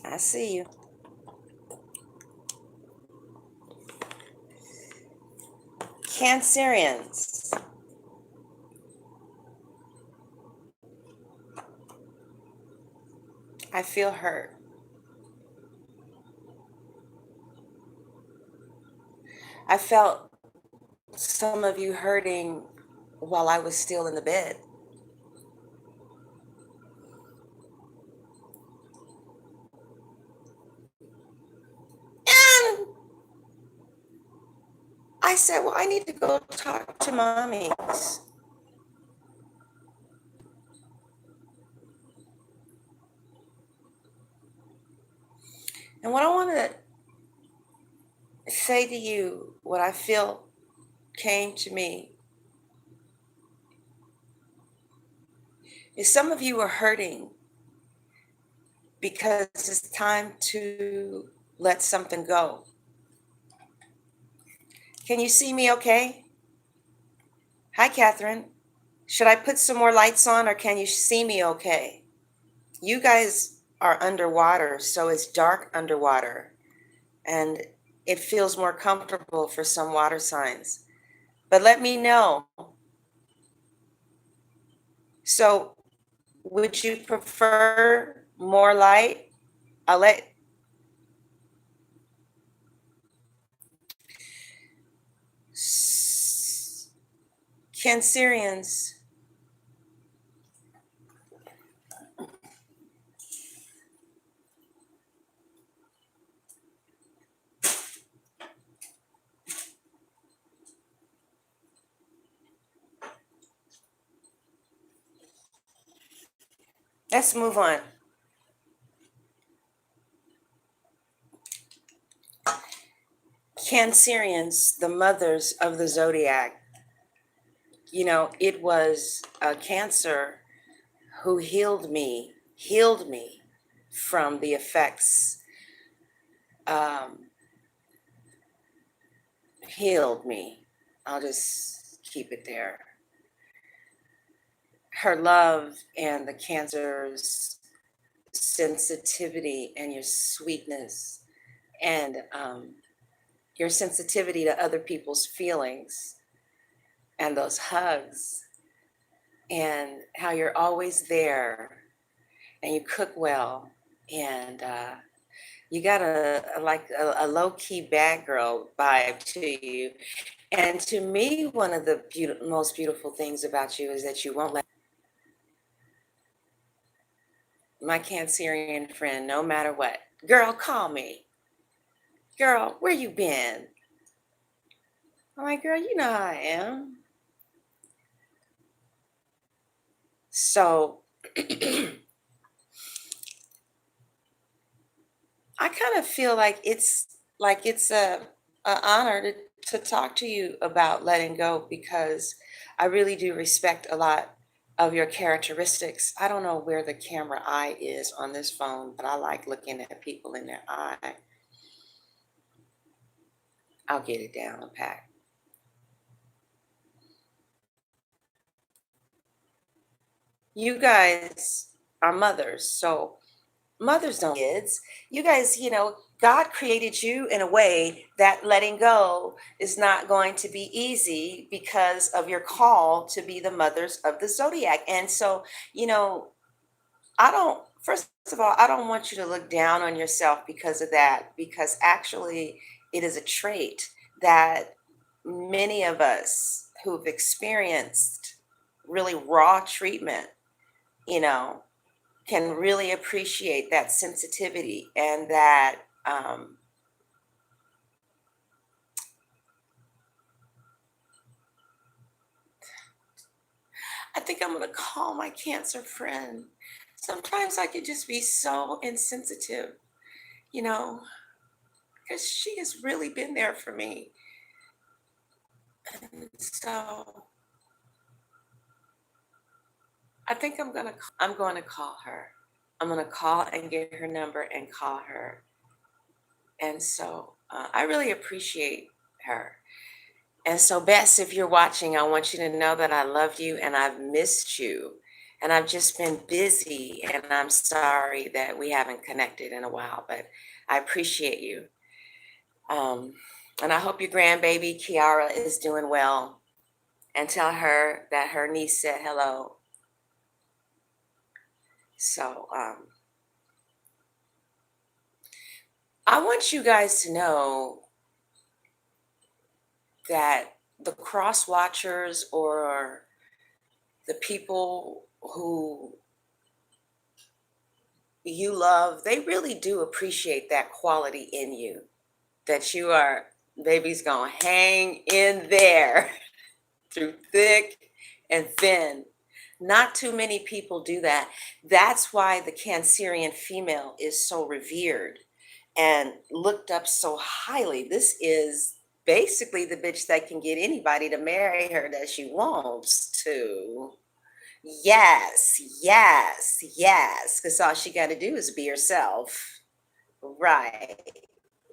I see you. Cancerians. I feel hurt. I felt some of you hurting while I was still in the bed. And I said, well, I need to go talk to mommies. And what I want to say to you, what I feel came to me, is some of you are hurting because it's time to let something go. Can you see me okay? Hi, Catherine. Should I put some more lights on or can you see me okay? You guys are underwater, so it's dark underwater and it feels more comfortable for some water signs. But let me know. So, would you prefer more light? I'll let Cancerians. Let's move on. Cancerians, the mothers of the zodiac. You know, it was a Cancer who healed me from the effects, um, healed me. I'll just keep it there. Her love and the Cancer's sensitivity and your sweetness and your sensitivity to other people's feelings and those hugs and how you're always there and you cook well and you got a low-key bad girl vibe to you. And to me, one of the most beautiful things about you is that you won't let my Cancerian friend, no matter what, girl, call me. Girl, where you been? I'm like, girl, you know how I am. So I kind of feel like it's a honor to talk to you about letting go because I really do respect a lot of your characteristics. I don't know where the camera eye is on this phone, but I like looking at people in their eye. I'll get it down pat. You guys are mothers, so mothers don't kids. You guys, you know, God created you in a way that letting go is not going to be easy because of your call to be the mothers of the zodiac. And so, you know, I don't, first of all, I don't want you to look down on yourself because of that, because actually it is a trait that many of us who've experienced really raw treatment, you know, can really appreciate that sensitivity and that I think I'm going to call my Cancer friend. Sometimes I could just be so insensitive, you know, because she has really been there for me. And so I think I'm going to call her. I'm going to call and get her number and call her And so I really appreciate her. And so, Bess, if you're watching, I want you to know that I love you and I've missed you. And I've just been busy, and I'm sorry that we haven't connected in a while, but I appreciate you. Um, and I hope your grandbaby, Kiara, is doing well. And tell her that her niece said hello. So I want you guys to know that the cross watchers or the people who you love, they really do appreciate that quality in you, that you are, baby's gonna hang in there through thick and thin. Not too many people do that. That's why the Cancerian female is so revered and looked up so highly. This is basically the bitch that can get anybody to marry her that she wants to. Yes, yes, yes. Because all she got to do is be herself. Right,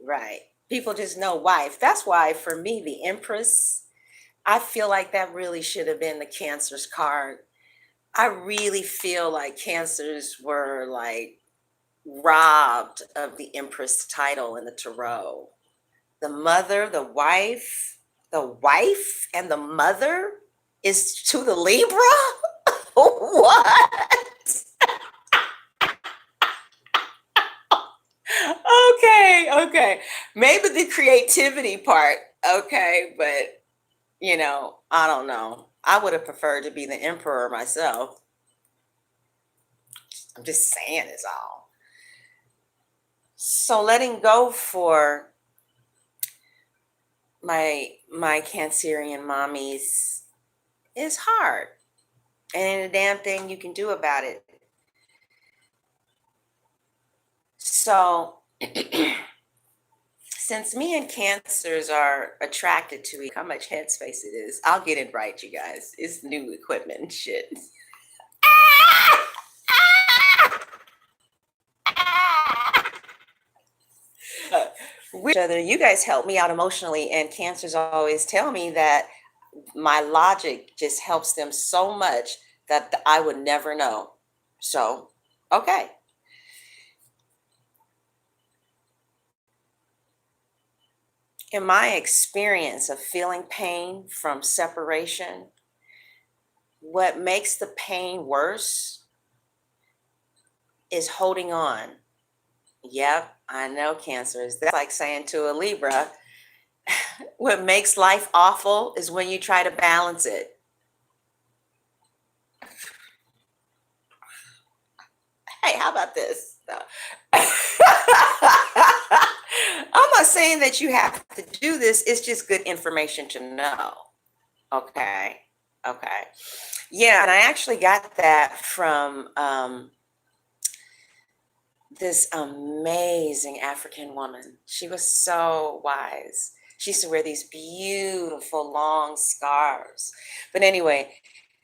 right. People just know wife. That's why for me, the Empress, I feel like that really should have been the Cancer's card. I really feel like Cancers were like robbed of the Empress title in the Tarot. The mother, the wife and the mother is to the Libra? What? Okay, okay. Maybe the creativity part, okay, but I don't know. I would have preferred to be the emperor myself. I'm just saying is all. So letting go for my Cancerian mommies is hard. And ain't a damn thing you can do about it. So since me and Cancers are attracted to how much headspace it is, I'll get it right, you guys. It's new equipment and shit. With each other, you guys help me out emotionally, and Cancers always tell me that my logic just helps them so much that I would never know. So, okay. In my experience of feeling pain from separation, what makes the pain worse is holding on. Yep, I know, Cancers. That's like saying to a Libra, what makes life awful is when you try to balance it. Hey, how about this? No. I'm not saying that you have to do this. It's just good information to know. Okay. Okay. Yeah, and I actually got that from this amazing African woman. She was so wise. She used to wear these beautiful long scarves. But anyway,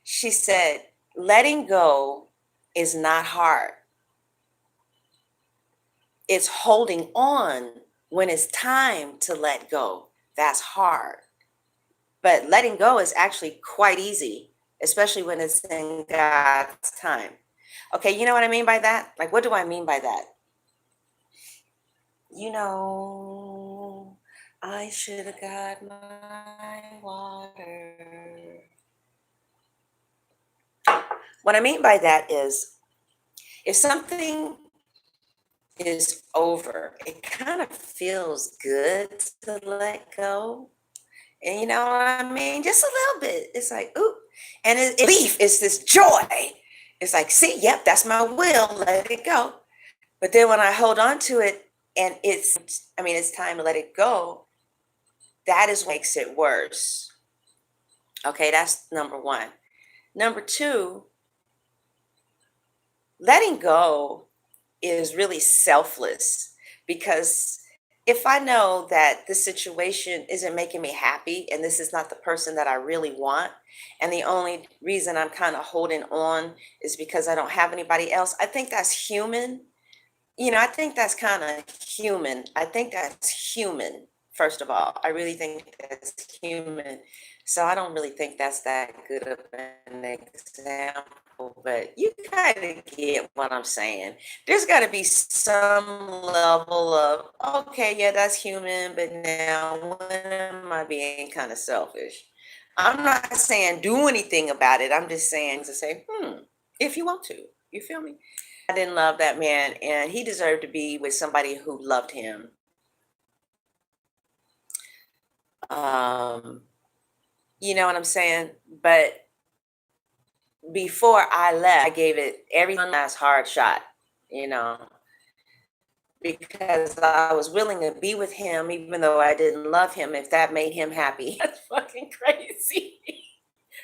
she said, letting go is not hard. It's holding on when it's time to let go. That's hard. But letting go is actually quite easy, especially when it's in God's time. Okay, you know what I mean by that? Like, what do I mean by that? I should have got my water. What I mean by that is if something is over, it kind of feels good to let go. And you know what I mean? Just a little bit. It's like, ooh. And relief is this joy. It's like, see, yep, that's my will. Let it go. But then when I hold on to it and it's time to let it go, that is what makes it worse. Okay, that's number one. Number two, letting go is really selfless, because if I know that this situation isn't making me happy and this is not the person that I really want, and the only reason I'm kind of holding on is because I don't have anybody else, I think that's human. I think that's kind of human. I think that's human, first of all. I really think that's human. So I don't really think that's that good of an example, but you gotta get what I'm saying. There's got to be some level of, okay, yeah, that's human, but now when am I being kind of selfish? I'm not saying do anything about it. I'm just saying to say, if you want to. You feel me? I didn't love that man, and he deserved to be with somebody who loved him. Um, you know what I'm saying? But before I left, I gave it every last hard shot, you know, because I was willing to be with him, even though I didn't love him, if that made him happy. That's fucking crazy.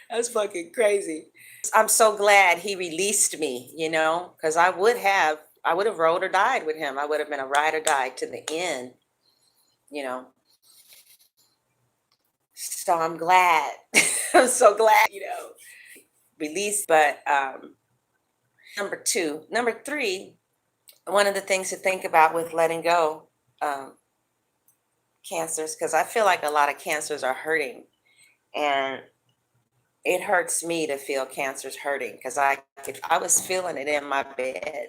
That's fucking crazy. I'm so glad he released me, because I would have rode or died with him. I would have been a ride or die to the end, you know. So I'm glad. I'm so glad, released. But number two, number three, one of the things to think about with letting go um, cancers, because I feel like a lot of cancers are hurting, and it hurts me to feel cancers hurting because I was feeling it in my bed,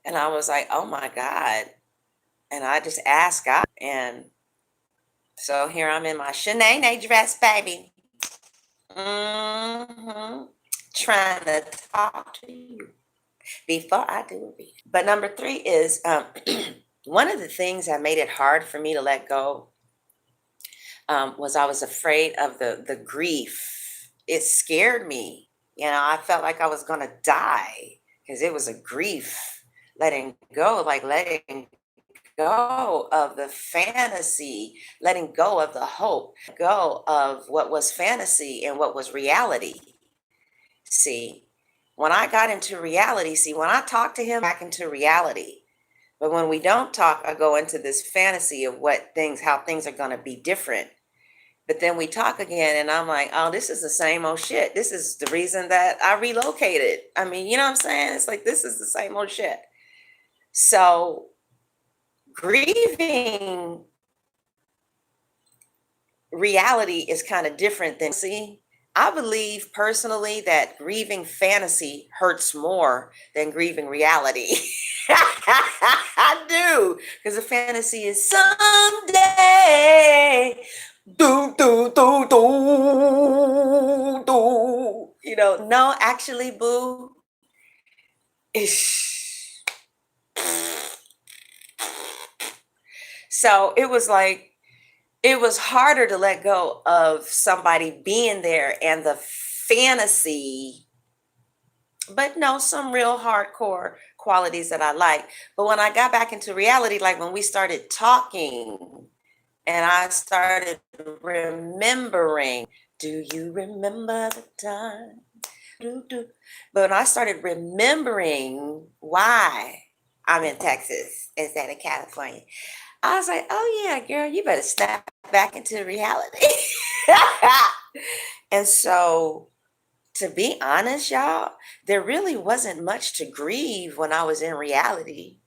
and I was like, oh my God, and I just asked God, and so here I'm in my Shanae dress, baby. hmm Trying to talk to you before I do it. But number three is one of the things that made it hard for me to let go was I was afraid of the grief. It scared me. I felt like I was gonna die because it was a grief. Letting go, like letting go of the fantasy, letting go of the hope, go of what was fantasy and what was reality. See, when I got into reality, when I talk to him, back into reality. But when we don't talk, I go into this fantasy of how things are going to be different. But then we talk again, and I'm like, oh, this is the same old shit. This is the reason that I relocated. I mean, you know what I'm saying? It's like, this is the same old shit. So grieving reality is kind of different than I believe personally that grieving fantasy hurts more than grieving reality. I do, because the fantasy is someday do do do do do. No, actually, boo. Ish. So it was harder to let go of somebody being there and the fantasy, but no, some real hardcore qualities that I like. But when I got back into reality, like when we started talking and I started remembering, do you remember the time? But when I started remembering why I'm in Texas instead of California, I was like, oh yeah, girl, you better snap back into reality. And so, to be honest, y'all, there really wasn't much to grieve when I was in reality.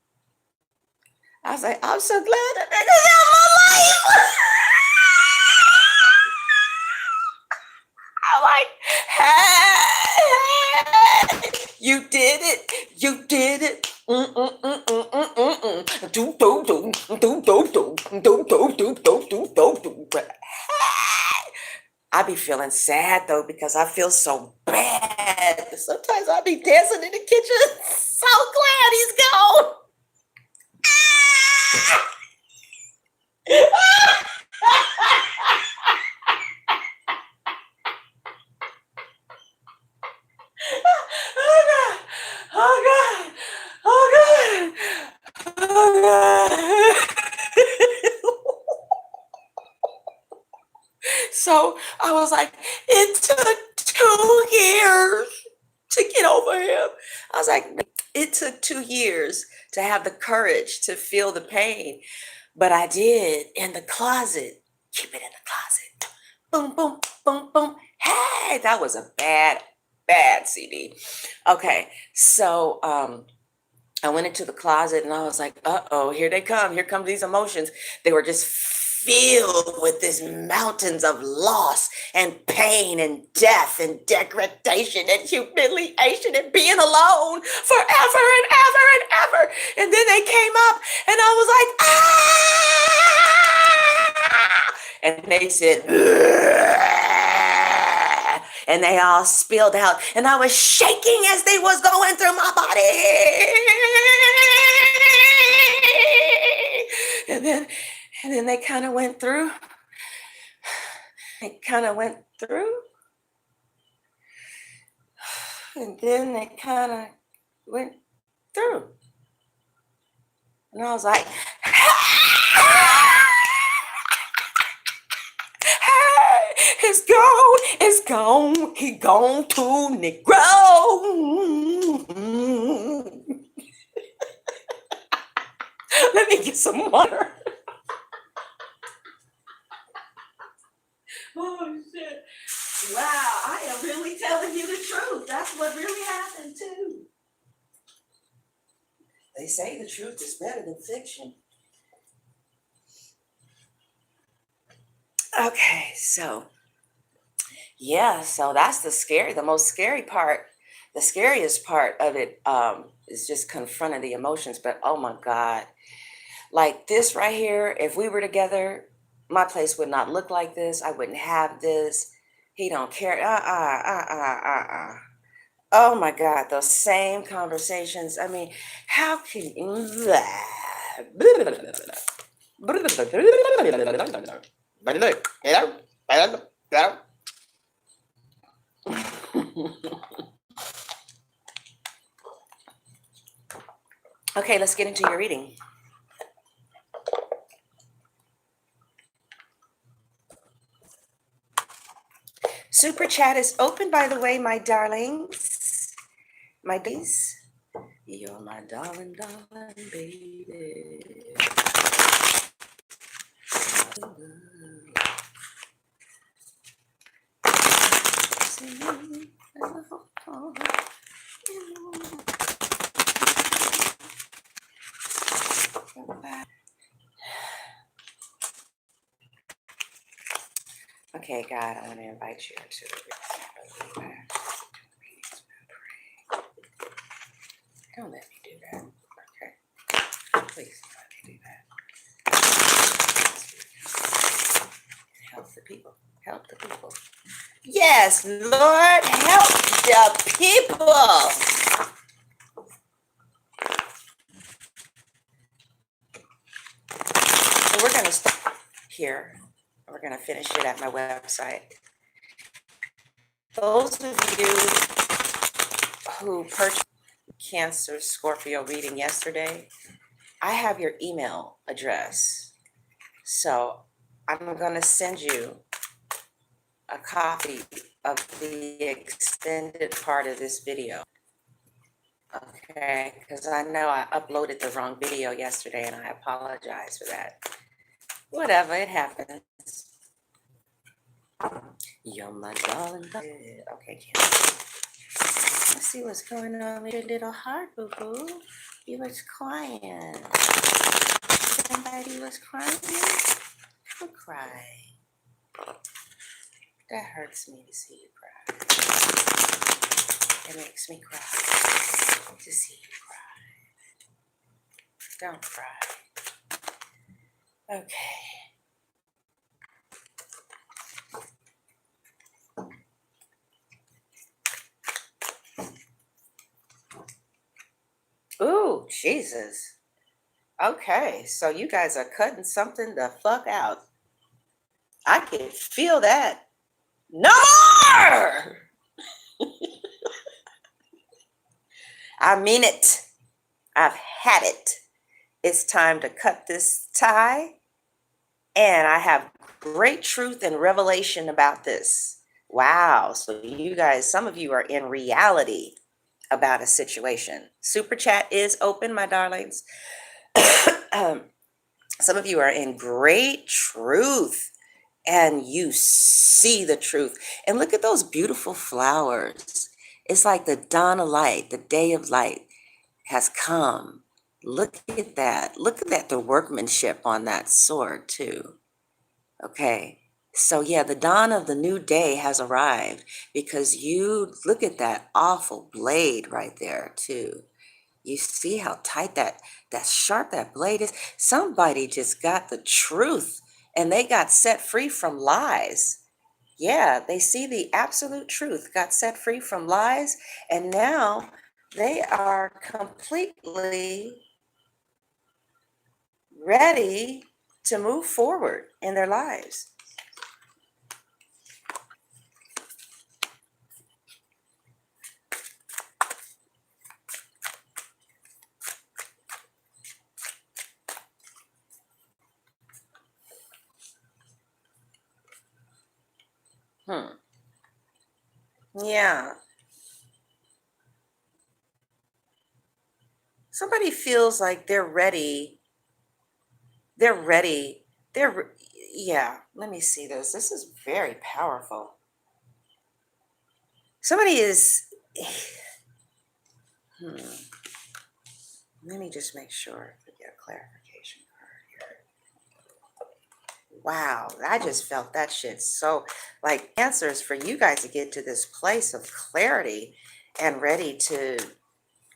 I was like, I'm so glad that nigga's out of my life. I'm like, hey, you did it. You did it. Do, do, do, do, do, do, do, do, do, do, do, do, do. I be feeling sad though because I feel so bad. Sometimes I be dancing in the kitchen. So glad he's gone. Oh God! Oh God! Oh God! Oh God! So I was like, it took 2 years to get over him. I was like, it took 2 years to have the courage to feel the pain, but I did in the closet. Keep it in the closet. Boom, boom, boom, boom. Hey, that was a bad, bad CD. Okay, so I went into the closet and I was like, uh-oh, here they come. Here come these emotions. They were just filled with these mountains of loss and pain and death and degradation and humiliation and being alone forever and ever and ever. And then they came up and I was like, ah! And they said, "Ugh," and they all spilled out. And I was shaking as they was going through my body. And then they kind of went through. They kind of went through. And then they kind of went through. And I was like, it's gone, he gone to Negro. Let me get some water. Oh shit. Wow, I am really telling you the truth. That's what really happened too. They say the truth is better than fiction. Okay, so yeah, so that's the most scary part. The scariest part of it is just confronting the emotions. But oh my God, like this right here, if we were together, my place would not look like this. I wouldn't have this. He don't care. Oh my God, those same conversations. I mean, how can you? Okay, let's get into your reading. Super chat is open, by the way, my darlings. My bees. You're my darling, darling baby. Okay, God, I want to invite you into the reading. Don't let me do that. Okay. Please don't let me do that. Help the people. Help the people. Yes, Lord, help the people. So we're going to start here. We're going to finish it at my website. Those of you who purchased Cancer Scorpio reading yesterday, I have your email address. So I'm going to send you a copy of the extended part of this video. Okay, because I know I uploaded the wrong video yesterday and I apologize for that. Whatever, it happens. You're my darling. Okay, let's see what's going on with your little heart, boo-boo. You was crying. Somebody was crying? Who cried? That hurts me to see you cry. It makes me cry to see you cry. Don't cry. Okay. Ooh, Jesus. Okay, so you guys are cutting something the fuck out. I can feel that. No more! I mean it. I've had it. It's time to cut this tie. And I have great truth and revelation about this. Wow. So you guys, some of you are in reality about a situation. Super chat is open, my darlings. Some of you are in great truth and you see the truth. And look at those beautiful flowers. It's like the dawn of light, the day of light has come. Look at that. Look at that, the workmanship on that sword, too. Okay. So, yeah, the dawn of the new day has arrived because you look at that awful blade right there, too. You see how tight that sharp that blade is? Somebody just got the truth and they got set free from lies. Yeah, they see the absolute truth, got set free from lies, and now they are completely ready to move forward in their lives. Hmm. Yeah. Somebody feels like they're ready. They're ready. Yeah. Let me see this. This is very powerful. Somebody is, hmm. Let me just make sure to get a clarification card here. Wow, I just felt that shit so like answers for you guys to get to this place of clarity and ready to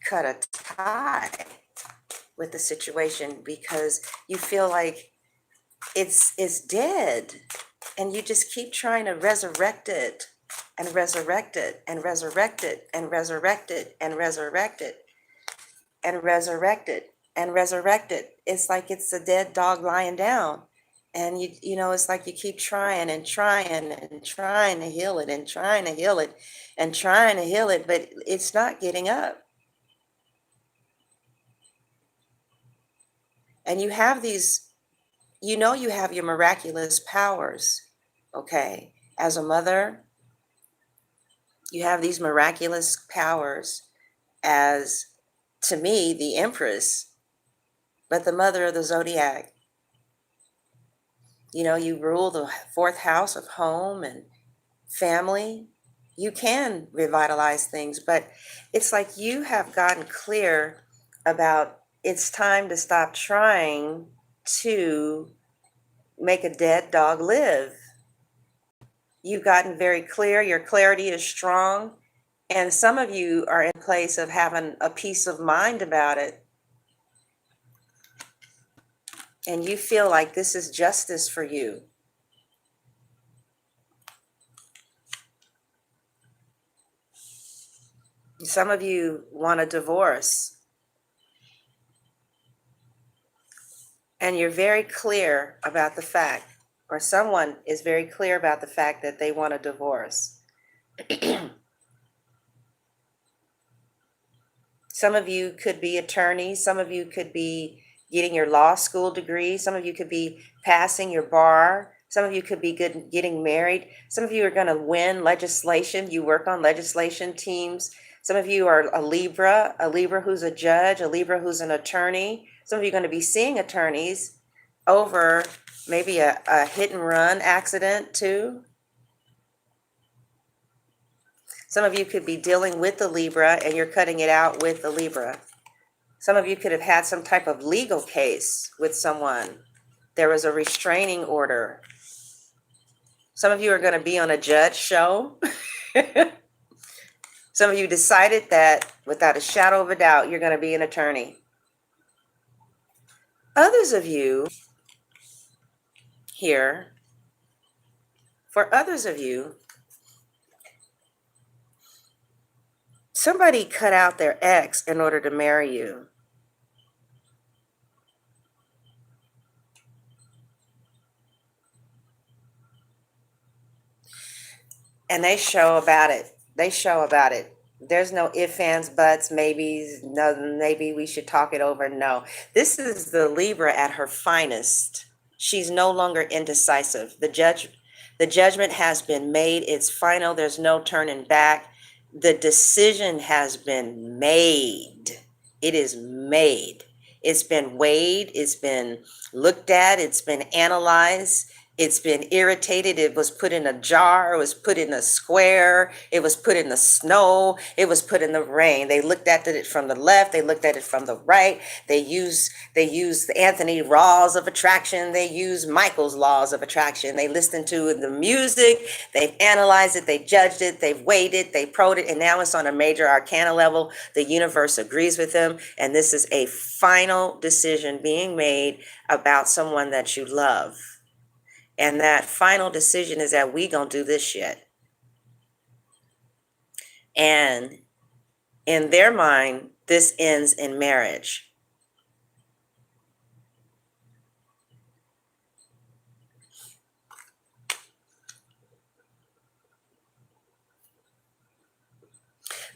cut a tie with the situation because you feel like it's dead and you just keep trying to resurrect it and resurrect it and resurrect it and resurrect it and resurrect it and resurrect it and resurrect it. It's like it's a dead dog lying down. And it's like you keep trying and trying and trying to heal it and trying to heal it and trying to heal it, but it's not getting up. And you have these, you have your miraculous powers, okay? As a mother, you have these miraculous powers as, to me, the Empress, but the mother of the zodiac. You rule the fourth house of home and family. You can revitalize things, but it's like you have gotten clear about it's time to stop trying to make a dead dog live. You've gotten very clear, your clarity is strong, and some of you are in a place of having a peace of mind about it. And you feel like this is justice for you. Some of you want a divorce, and you're very clear about the fact, or someone is very clear about the fact that they want a divorce. Some of you could be attorneys, some of you could be getting your law school degree, some of you could be passing your bar, some of you could be getting married, some of you are going to win legislation. You work on legislation teams. Some of you are a Libra who's a judge, a Libra who's an attorney. Some of you are going to be seeing attorneys over maybe a hit and run accident too. Some of you could be dealing with the Libra and you're cutting it out with the Libra. Some of you could have had some type of legal case with someone. There was a restraining order. Some of you are going to be on a judge show. Some of you decided that without a shadow of a doubt, you're going to be an attorney. Others of you here, for others of you, somebody cut out their ex in order to marry you. And they show about it. They show about it. There's no ifs, ands, buts, maybes, no, maybe we should talk it over. No. This is the Libra at her finest. She's no longer indecisive. The judgment has been made. It's final. There's no turning back. The decision has been made. It is made. It's been weighed. It's been looked at. It's been analyzed. It's been irritated. It was put in a jar. It was put in a square. It was put in the snow. It was put in the rain. They looked at it from the left. They looked at it from the right. They used the Anthony laws of attraction. They used Michael's laws of attraction. They listened to the music. They've analyzed it. They judged it. They've weighed it. They probed it. And now it's on a major arcana level. The universe agrees with them. And this is a final decision being made about someone that you love. And that final decision is that we gonna do this shit. And in their mind, this ends in marriage.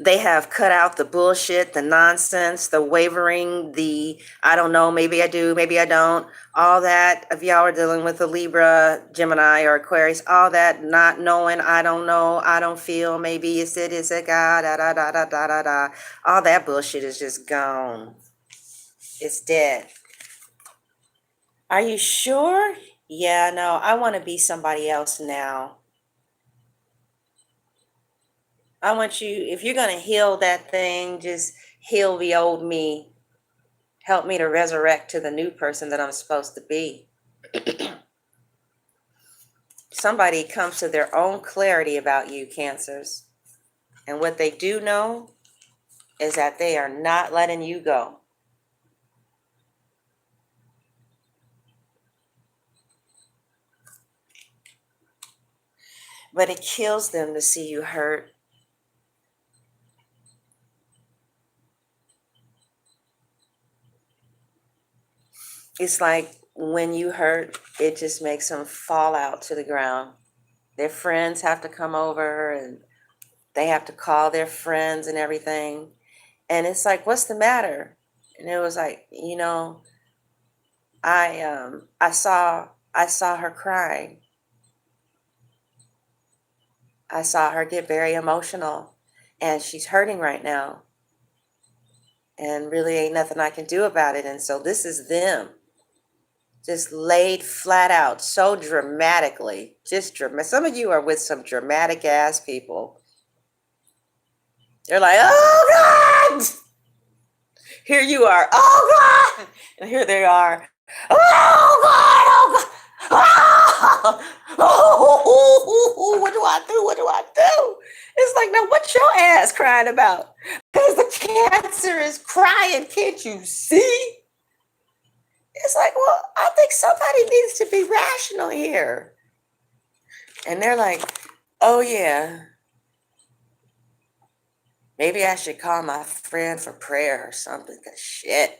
They have cut out the bullshit, the nonsense, the wavering, the I don't know, maybe I do, maybe I don't. All that, if y'all are dealing with a Libra, Gemini, or Aquarius, all that not knowing, I don't know, I don't feel, maybe it's God, da da da da da da da. All that bullshit is just gone. It's dead. Are you sure? Yeah, no, I want to be somebody else now. I want you, if you're going to heal that thing, just heal the old me. Help me to resurrect to the new person that I'm supposed to be. Somebody comes to their own clarity about you, Cancers. And what they do know is that they are not letting you go. But it kills them to see you hurt. It's like when you hurt, it just makes them fall out to the ground. Their friends have to come over and they have to call their friends and everything. And it's like, what's the matter? And it was like, I saw her crying. I saw her get very emotional and she's hurting right now. And really ain't nothing I can do about it. And so this is them. Just laid flat out so dramatically. Just dramatic. Some of you are with some dramatic ass people. They're like, oh God! Here you are, oh God! And here they are, oh God, oh God! Oh, what do I do? What do I do? It's like, now what's your ass crying about? Because the Cancer is crying, can't you see? It's like, well, I think somebody needs to be rational here. And they're like, oh yeah, maybe I should call my friend for prayer or something, because shit.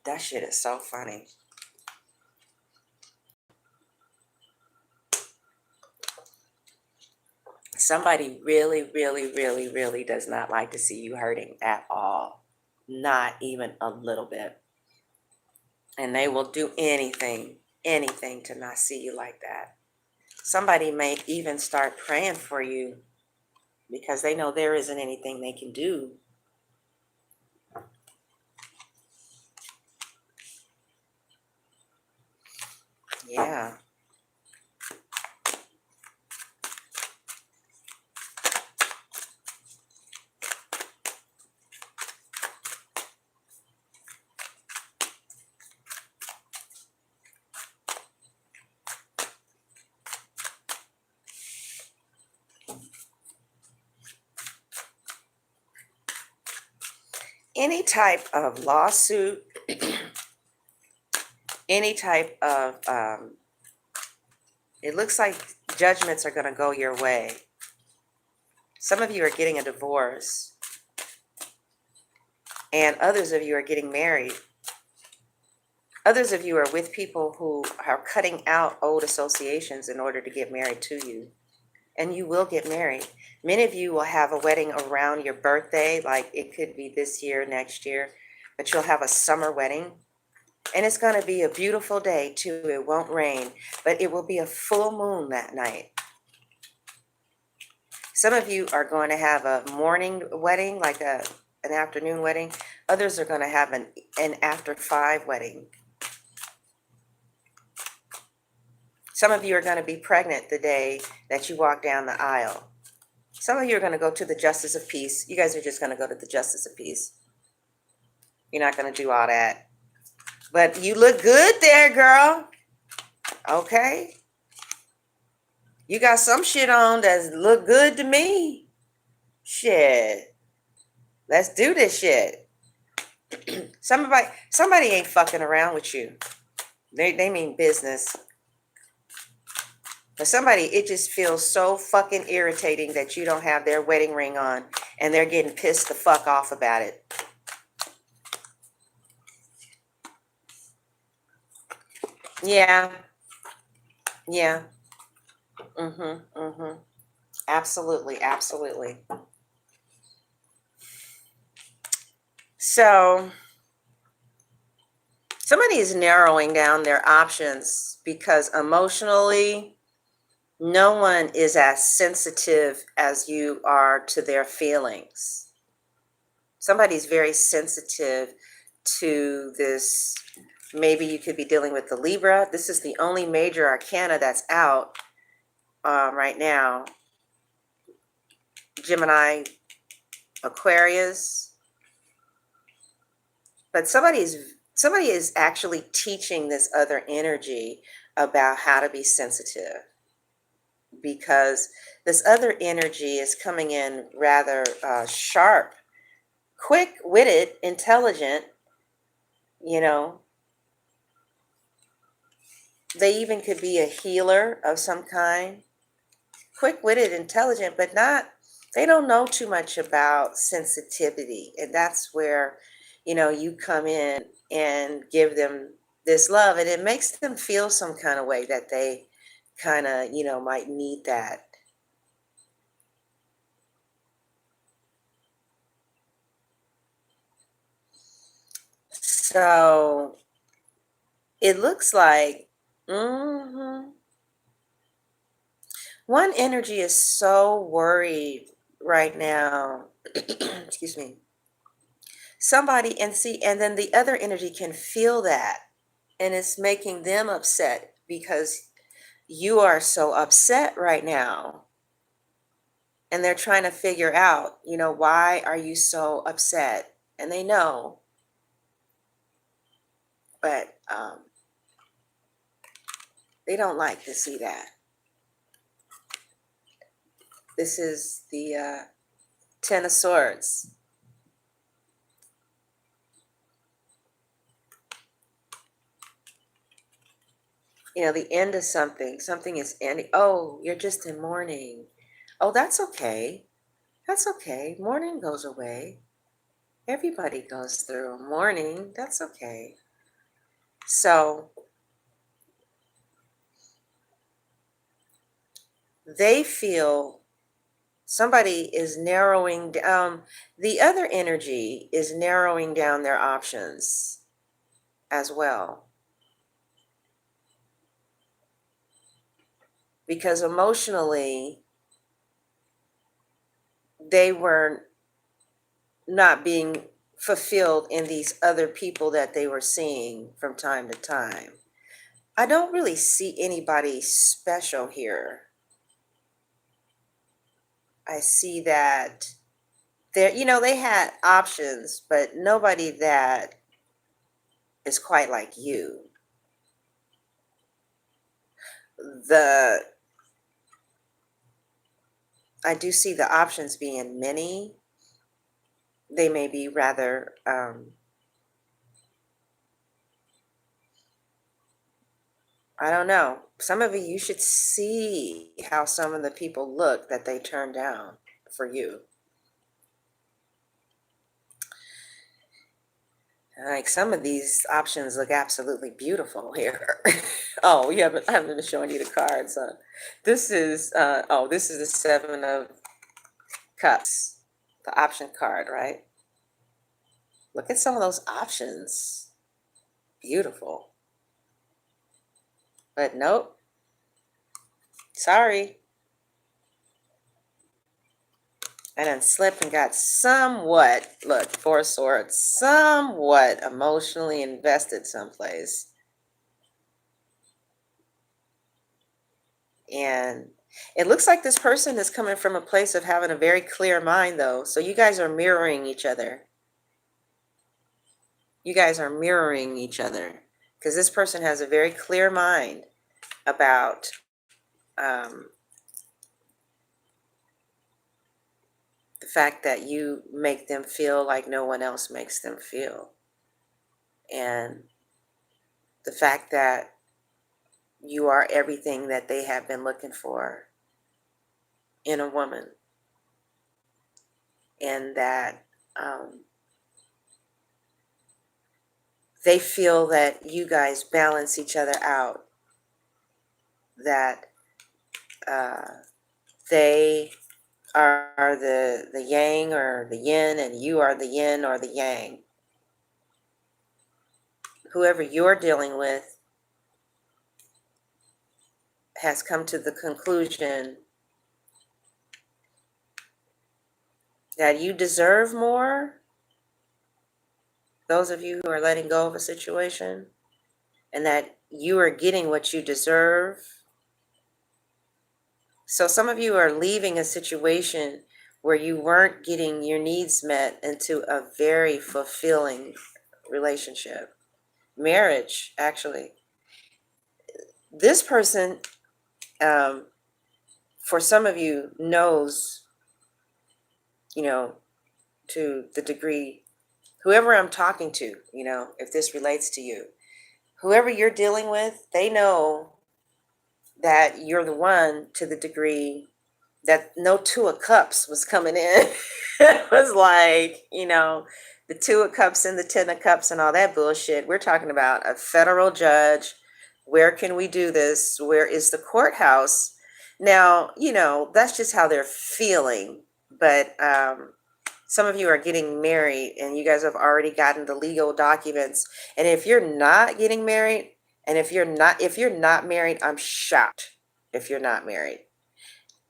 That shit is so funny. Somebody really, really, really, really does not like to see you hurting at all. Not even a little bit. And they will do anything to not see you like that. Somebody may even start praying for you because they know there isn't anything they can do. Yeah. Any type of lawsuit, any type of, it looks like judgments are going to go your way. Some of you are getting a divorce, and others of you are getting married. Others of you are with people who are cutting out old associations in order to get married to you. And you will get married. Many of you will have a wedding around your birthday, like it could be this year, next year, but you'll have a summer wedding. And it's going to be a beautiful day too. It won't rain, but it will be a full moon that night. Some of you are going to have a morning wedding, like an afternoon wedding. Others are going to have an after 5 wedding. Some of you are going to be pregnant the day that you walk down the aisle. Some of you are going to go to the Justice of Peace. You guys are just going to go to the Justice of Peace. You're not going to do all that. But you look good there, girl. Okay? You got some shit on that look good to me. Shit. Let's do this shit. Somebody ain't fucking around with you. They mean business. But somebody, it just feels so fucking irritating that you don't have their wedding ring on and they're getting pissed the fuck off about it. Yeah. Yeah. Absolutely, absolutely. So somebody is narrowing down their options because emotionally, no one is as sensitive as you are to their feelings. Somebody's very sensitive to this. Maybe you could be dealing with the Libra. This is the only major arcana that's out right now. Gemini, Aquarius. But somebody is actually teaching this other energy about how to be sensitive, because this other energy is coming in rather sharp, quick-witted, intelligent. You know, they even could be a healer of some kind. Quick-witted, intelligent, but they don't know too much about sensitivity. And that's where, you come in and give them this love, and it makes them feel some kind of way that they kind of, might need that. So it looks like one energy is so worried right now. Excuse me. Somebody, and then the other energy can feel that, and it's making them upset because you are so upset right now. And they're trying to figure out, why are you so upset? And they know, but they don't like to see that. This is the Ten of Swords. The end of something. Something is ending. Oh, you're just in mourning. Oh, that's okay. That's okay. Mourning goes away. Everybody goes through mourning. That's okay. So they feel somebody is narrowing down, the other energy is narrowing down their options as well. Because emotionally, they were not being fulfilled in these other people that they were seeing from time to time. I don't really see anybody special here. I see that they had options, but nobody that is quite like you. I do see the options being many. They may be rather I don't know. Some of you should see how some of the people look that they turned down for you. Like, some of these options look absolutely beautiful here. Oh, I haven't been showing you the cards. This is the Seven of Cups, the option card, right? Look at some of those options. Beautiful. But nope, sorry. I done slipped and got somewhat, look, Four of Swords, somewhat emotionally invested someplace. And it looks like this person is coming from a place of having a very clear mind, though. So you guys are mirroring each other. You guys are mirroring each other because this person has a very clear mind about the fact that you make them feel like no one else makes them feel. And the fact that you are everything that they have been looking for in a woman. And that they feel that you guys balance each other out. That they are the yang or the yin, and you are the yin or the yang. Whoever you're dealing with has come to the conclusion that you deserve more. Those of you who are letting go of a situation, and that you are getting what you deserve. So some of you are leaving a situation where you weren't getting your needs met into a very fulfilling relationship. Marriage, actually. This person, for some of you, knows, to the degree, whoever I'm talking to, if this relates to you, whoever you're dealing with, they know that you're the one to the degree that no Two of Cups was coming in. It was like, the Two of Cups and the Ten of Cups and all that bullshit. We're talking about a federal judge. Where can we do this? Where is the courthouse? Now, that's just how they're feeling. But some of you are getting married and you guys have already gotten the legal documents. And if you're not getting married, and if you're not married, I'm shocked if you're not married.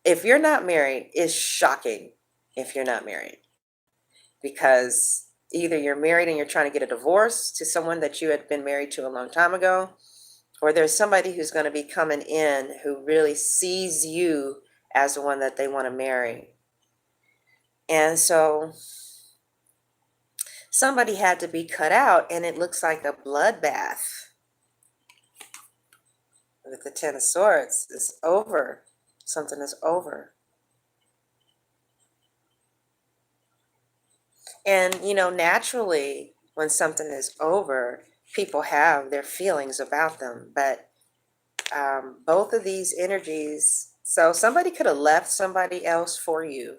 If you're not married, it's shocking if you're not married. Because either you're married and you're trying to get a divorce to someone that you had been married to a long time ago, or there's somebody who's going to be coming in who really sees you as the one that they want to marry. And so somebody had to be cut out, and it looks like a bloodbath. With the Ten of Swords, it's over. Something is over. And, naturally, when something is over, people have their feelings about them. But both of these energies, so somebody could have left somebody else for you.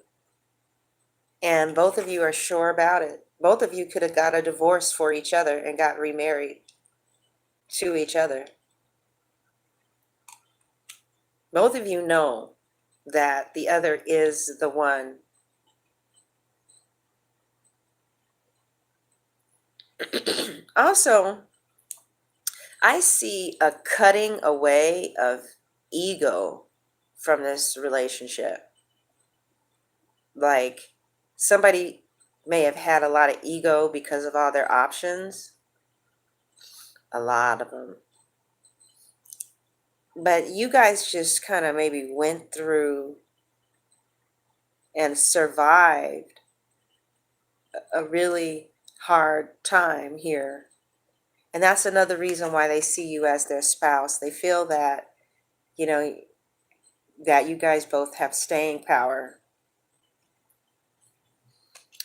And both of you are sure about it. Both of you could have got a divorce for each other and got remarried to each other. Both of you know that the other is the one. Also, I see a cutting away of ego from this relationship. Like somebody may have had a lot of ego because of all their options. A lot of them. But you guys just kind of maybe went through and survived a really hard time here. And that's another reason why they see you as their spouse. They feel that, that you guys both have staying power.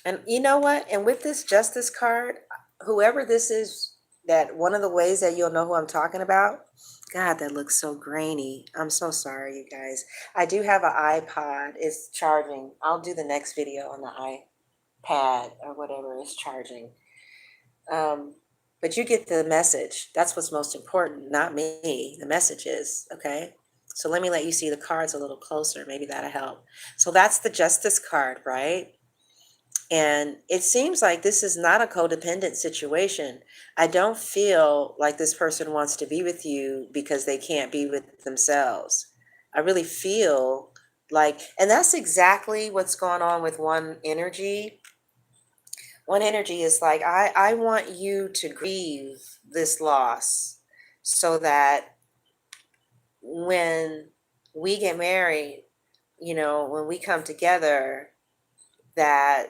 And you know what? And with this Justice card, whoever this is, that one of the ways that you'll know who I'm talking about, God, that looks so grainy. I'm so sorry, you guys. I do have an iPod. It's charging. I'll do the next video on the iPad or whatever is charging. But you get the message. That's what's most important, not me. The message is, okay? So let me let you see the cards a little closer. Maybe that'll help. So that's the Justice card, right? And it seems like this is not a codependent situation. I don't feel like this person wants to be with you because they can't be with themselves. I really feel like, and that's exactly what's going on with one energy. One energy is like, I want you to grieve this loss so that when we get married, when we come together, that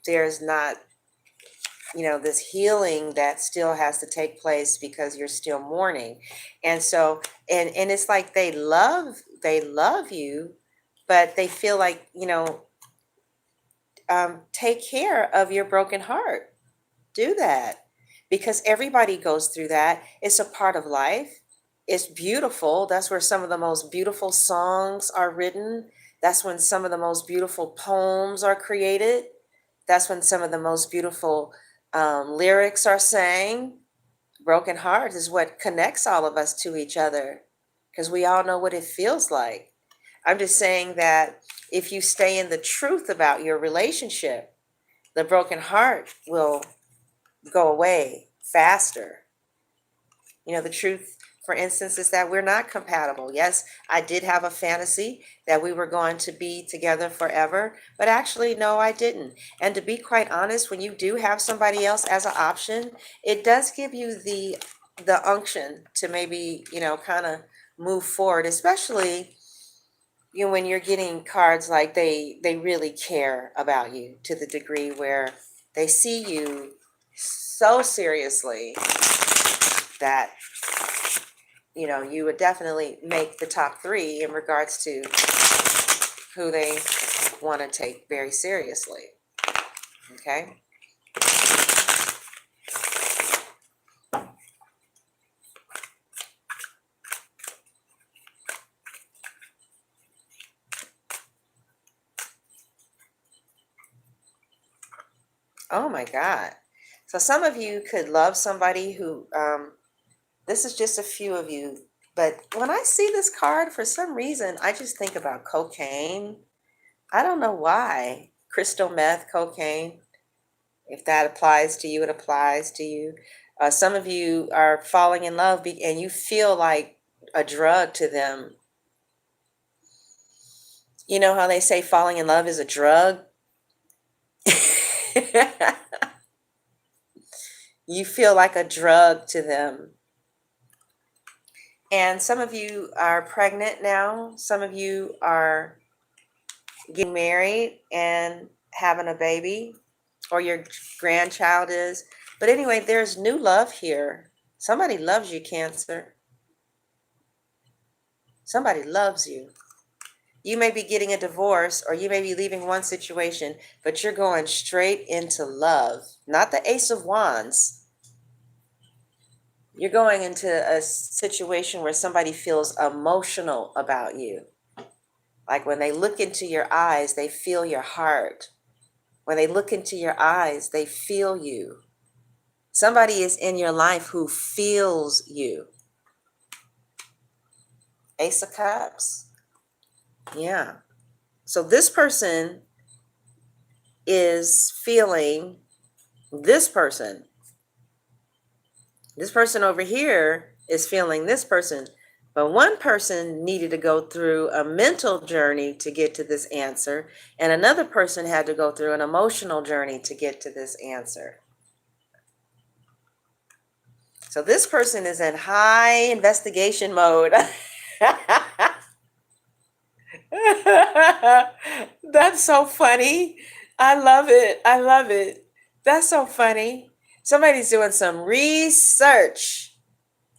there's not, this healing that still has to take place because you're still mourning. And so, and it's like they love you, but they feel like, take care of your broken heart. Do that, because everybody goes through that. It's a part of life. It's beautiful. That's where some of the most beautiful songs are written. That's when some of the most beautiful poems are created. That's when some of the most beautiful lyrics are sang. Broken heart is what connects all of us to each other, because we all know what it feels like. I'm just saying that if you stay in the truth about your relationship, the broken heart will go away faster. The truth, for instance, is that we're not compatible. Yes, I did have a fantasy that we were going to be together forever, but actually, no, I didn't. And to be quite honest, when you do have somebody else as an option, it does give you the unction to maybe, kind of move forward, especially when you're getting cards like they really care about you to the degree where they see you so seriously that you would definitely make the top three in regards to who they want to take very seriously. Okay. Oh my God. So some of you could love somebody who, this is just a few of you, but when I see this card, for some reason, I just think about cocaine. I don't know why. Crystal meth, cocaine. If that applies to you, it applies to you. Some of you are falling in love and you feel like a drug to them. You know how they say falling in love is a drug? You feel like a drug to them. And some of you are pregnant now. Some of you are getting married and having a baby, or your grandchild is. But anyway, there's new love here. Somebody loves you, Cancer. Somebody loves you. You may be getting a divorce, or you may be leaving one situation, but you're going straight into love, not the Ace of Wands. You're going into a situation where somebody feels emotional about you. Like when they look into your eyes, they feel your heart. When they look into your eyes, they feel you. Somebody is in your life who feels you. Ace of Cups. Yeah. So this person is feeling this person. This person over here is feeling this person. But one person needed to go through a mental journey to get to this answer, and another person had to go through an emotional journey to get to this answer. So this person is in high investigation mode. That's so funny. I love it. I love it. That's so funny. Somebody's doing some research.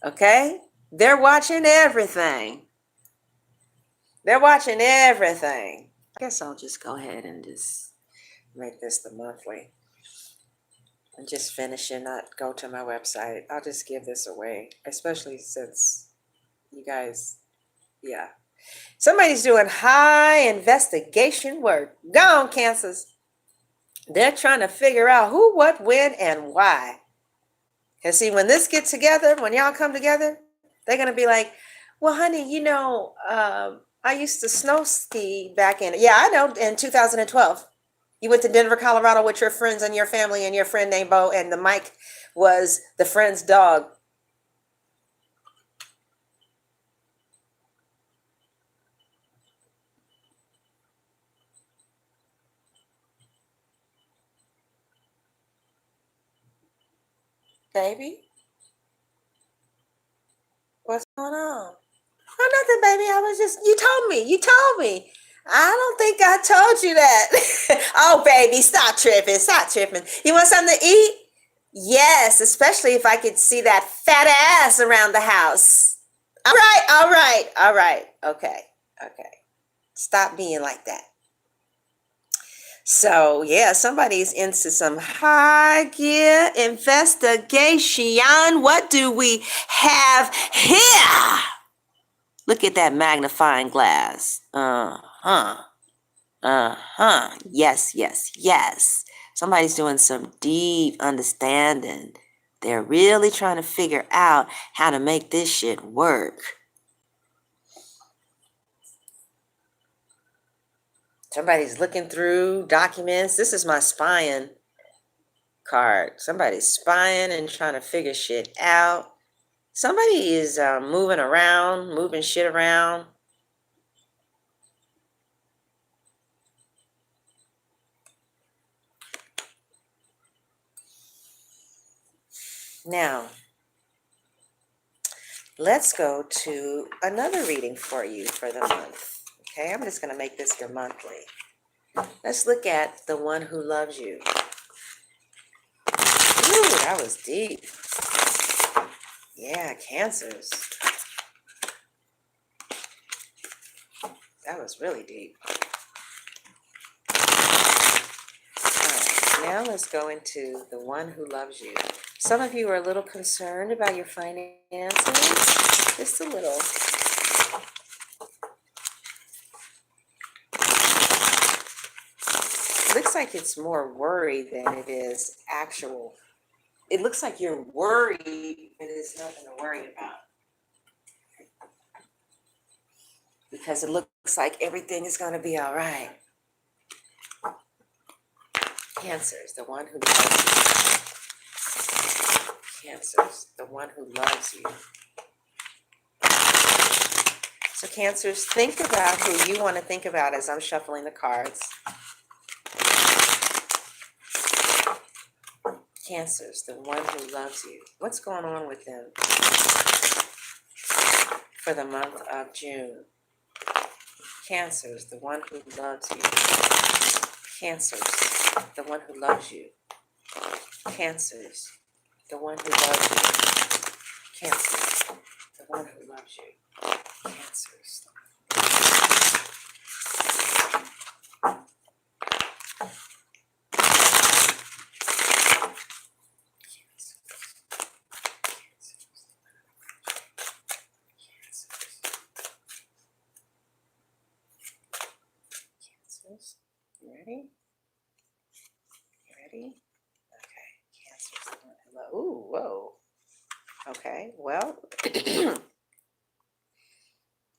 Okay? They're watching everything. They're watching everything. I guess I'll just go ahead and just make this the monthly and just finish and not go to my website. I'll just give this away, especially since you guys, yeah. Somebody's doing high investigation work. Go on, Cancers. They're trying to figure out who, what, when, and why. Because see, when this gets together, when y'all come together, they're going to be like, well, honey, I used to snow ski back in 2012. You went to Denver, Colorado with your friends and your family and your friend named Bo, and the mic was the friend's dog. Baby, what's going on? Oh, nothing, baby. I was just, you told me. You told me. I don't think I told you that. Oh, baby, stop tripping. Stop tripping. You want something to eat? Yes, especially if I could see that fat ass around the house. All right, all right, all right. Okay, okay. Stop being like that. So, yeah, somebody's into some high gear investigation. What do we have here? Look at that magnifying glass. Uh-huh. Uh-huh. Yes, yes, yes. Somebody's doing some deep understanding. They're really trying to figure out how to make this shit work. Somebody's looking through documents. This is my spying card. Somebody's spying and trying to figure shit out. Somebody is moving around, moving shit around. Now, let's go to another reading for you for the month. Okay, I'm just going to make this your monthly. Let's look at the one who loves you. Ooh, that was deep. Yeah, Cancers. That was really deep. All right, now let's go into the one who loves you. Some of you are a little concerned about your finances. Just a little. It looks like it's more worry than it is actual. It looks like you're worried, but there's nothing to worry about. Because it looks like everything is going to be all right. Cancers, the one who loves you. Cancers, the one who loves you. So Cancers, think about who you want to think about as I'm shuffling the cards. Cancers, the one who loves you. What's going on with them for the month of June? Cancers, the one who loves you. Cancers, the one who loves you. Cancers, the one who loves you. Cancers, the one who loves you. Cancers. Cancers. You ready? You ready? Okay. Cancers, the one who loves. Ooh, whoa. Okay, well,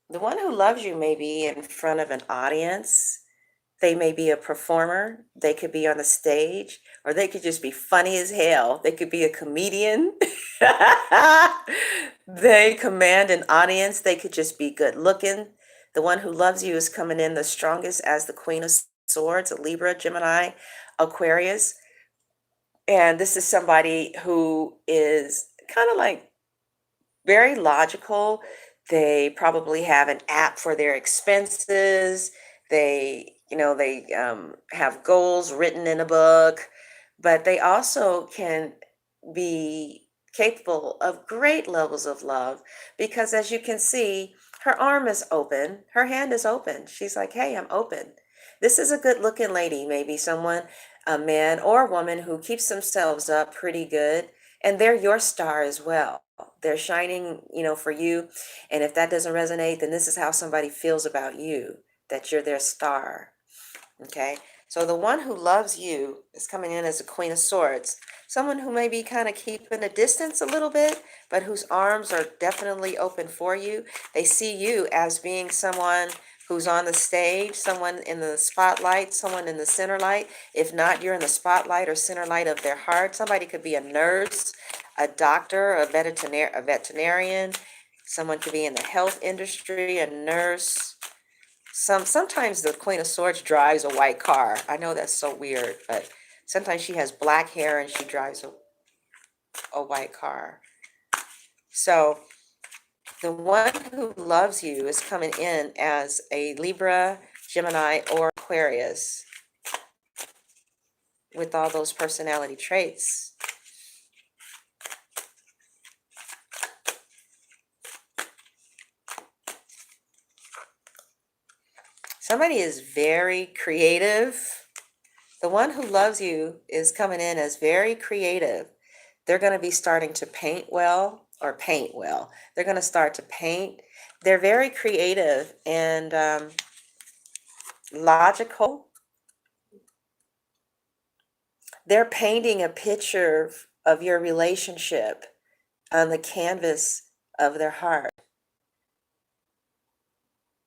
the one who loves you may be in front of an audience. They may be a performer. They could be on the stage, or they could just be funny as hell. They could be a comedian. They command an audience. They could just be good looking. The one who loves you is coming in the strongest as the Queen of Swords, a Libra, Gemini, Aquarius. And this is somebody who is kind of like very logical. They probably have an app for their expenses. They have goals written in a book, but they also can be capable of great levels of love because, as you can see, her arm is open, her hand is open. She's like, hey, I'm open. This is a good looking lady, maybe someone, a man or a woman who keeps themselves up pretty good, and they're your star as well. They're shining, for you. And if that doesn't resonate, then this is how somebody feels about you, that you're their star. Okay. So the one who loves you is coming in as a Queen of Swords, someone who may be kind of keeping a distance a little bit, but whose arms are definitely open for you. They see you as being someone who's on the stage, someone in the spotlight, someone in the center light. If not, you're in the spotlight or center light of their heart. Somebody could be a nurse, a doctor, a veterinarian. Someone could be in the health industry, a nurse. Sometimes the Queen of Swords drives a white car. I know that's so weird, but sometimes she has black hair and she drives a white car. So the one who loves you is coming in as a Libra, Gemini, or Aquarius with all those personality traits. Somebody is very creative. The one who loves you is coming in as very creative. They're going to be starting to paint well. They're going to start to paint. They're very creative and logical. They're painting a picture of your relationship on the canvas of their heart.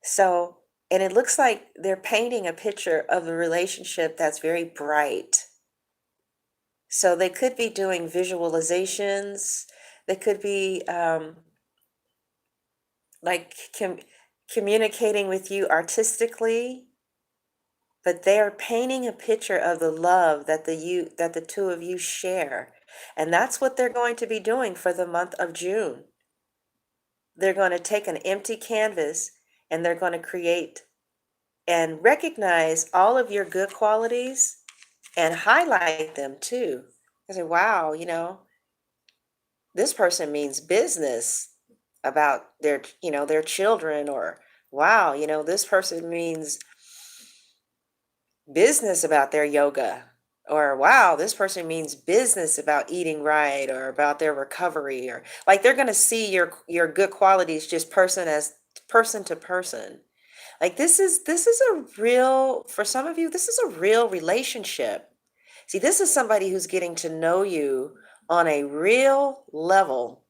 So, and it looks like they're painting a picture of a relationship that's very bright. So they could be doing visualizations. They could be like communicating with you artistically, but they are painting a picture of the love that the two of you share. And that's what they're going to be doing for the month of June. They're going to take an empty canvas and they're going to create and recognize all of your good qualities and highlight them too. I say, wow, this person means business about their children, or wow, this person means business about their yoga, or wow, this person means business about eating right or about their recovery, or like they're going to see your good qualities just person to person. Like this is a real, for some of you, this is a real relationship. See, this is somebody who's getting to know you on a real level.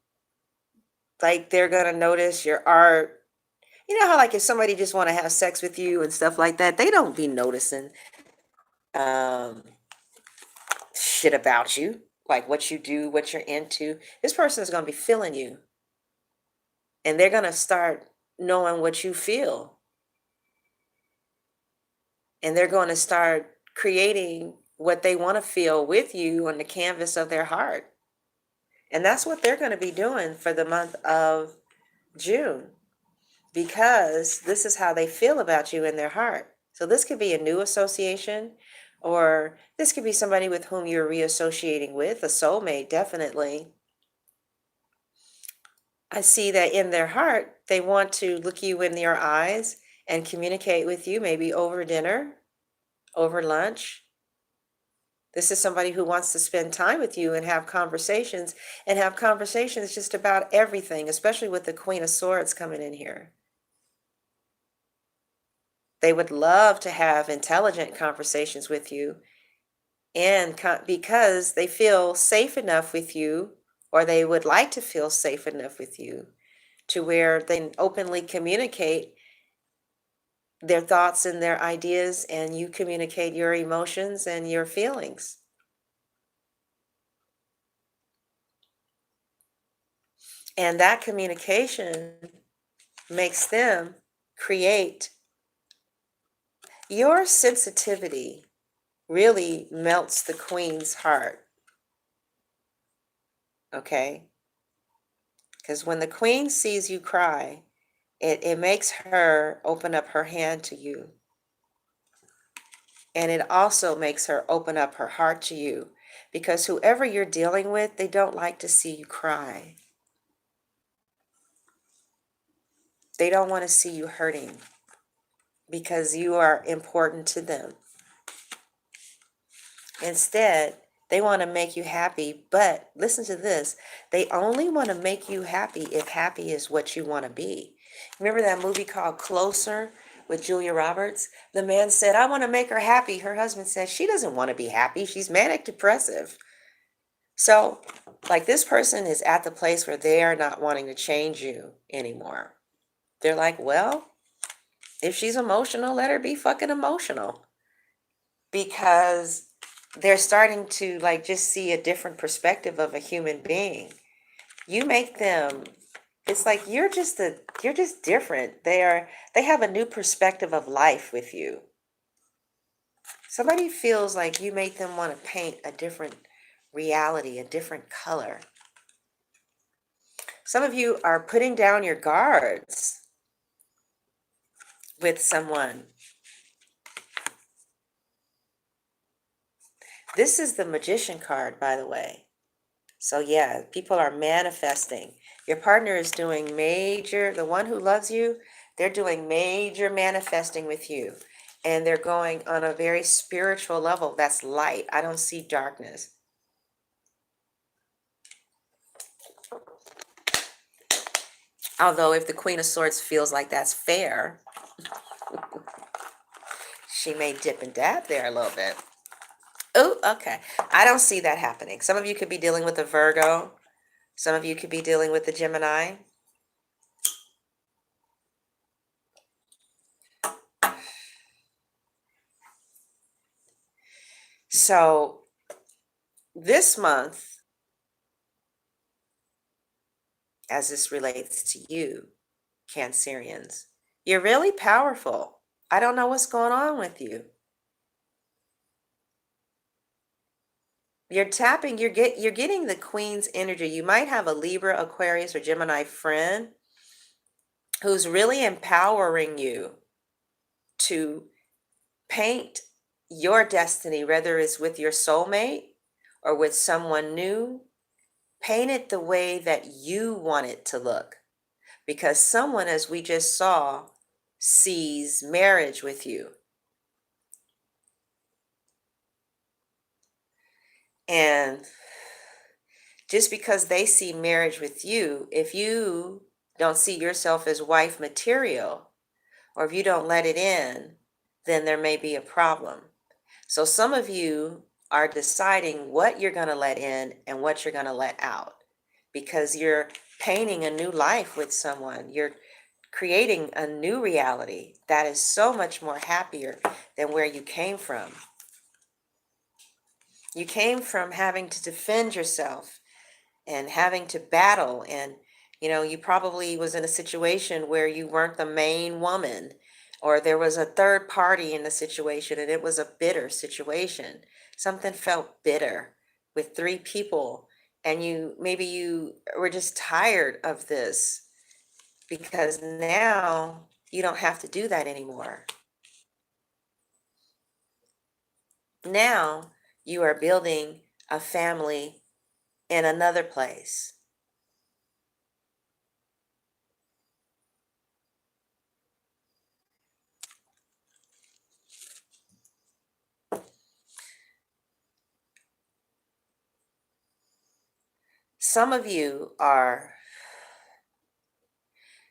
Like they're gonna notice your art. You know how like if somebody just want to have sex with you and stuff like that, they don't be noticing um, shit about you, like what you do, what you're into. This person is gonna be feeling you, and they're gonna start knowing what you feel, and they're going to start creating what they want to feel with you on the canvas of their heart. And that's what they're going to be doing for the month of June, because this is how they feel about you in their heart. So this could be a new association, or this could be somebody with whom you're reassociating with, a soulmate, definitely. I see that in their heart, they want to look you in your eyes and communicate with you, maybe over dinner, over lunch. This is somebody who wants to spend time with you and have conversations just about everything, especially with the Queen of Swords coming in here. They would love to have intelligent conversations with you, and because they feel safe enough with you, or they would like to feel safe enough with you to where they can openly communicate their thoughts and their ideas, and you communicate your emotions and your feelings. And that communication makes them create. Your sensitivity really melts the queen's heart, okay? Because when the queen sees you cry, it makes her open up her hand to you. And it also makes her open up her heart to you, because whoever you're dealing with, they don't like to see you cry. They don't want to see you hurting because you are important to them. Instead, they want to make you happy, but listen to this. They only want to make you happy if happy is what you want to be. Remember that movie called Closer with Julia Roberts? The man said, I want to make her happy. Her husband said, she doesn't want to be happy. She's manic depressive. So, like, this person is at the place where they are not wanting to change you anymore. They're like, well, If she's emotional, let her be fucking emotional. Because they're starting to like just see a different perspective of a human being. You make them, it's like you're just different. They have a new perspective of life with you. Somebody feels like you make them want to paint a different reality, a different color. Some of you are putting down your guards with someone. This is the Magician card, by the way. So yeah, people are manifesting. Your partner is doing major, the one who loves you, they're doing major manifesting with you. And they're going on a very spiritual level. That's light. I don't see darkness. Although if the Queen of Swords feels like that's fair, she may dip and dab there a little bit. Oh, okay. I don't see that happening. Some of you could be dealing with a Virgo. Some of you could be dealing with the Gemini. So this month, as this relates to you, Cancerians, you're really powerful. I don't know what's going on with you. You're tapping, you're getting the Queen's energy. You might have a Libra, Aquarius, or Gemini friend who's really empowering you to paint your destiny, whether it's with your soulmate or with someone new. Paint it the way that you want it to look. Because someone, as we just saw, sees marriage with you. And just because they see marriage with you, if you don't see yourself as wife material, or if you don't let it in, then there may be a problem. So some of you are deciding what you're going to let in and what you're going to let out, because you're painting a new life with someone. You're creating a new reality that is so much more happier than where you came from. You came from having to defend yourself and having to battle, and you probably was in a situation where you weren't the main woman, or there was a third party in the situation and it was a bitter situation. Something felt bitter with three people, and you were just tired of this, because now you don't have to do that anymore. Now you are building a family in another place. Some of you are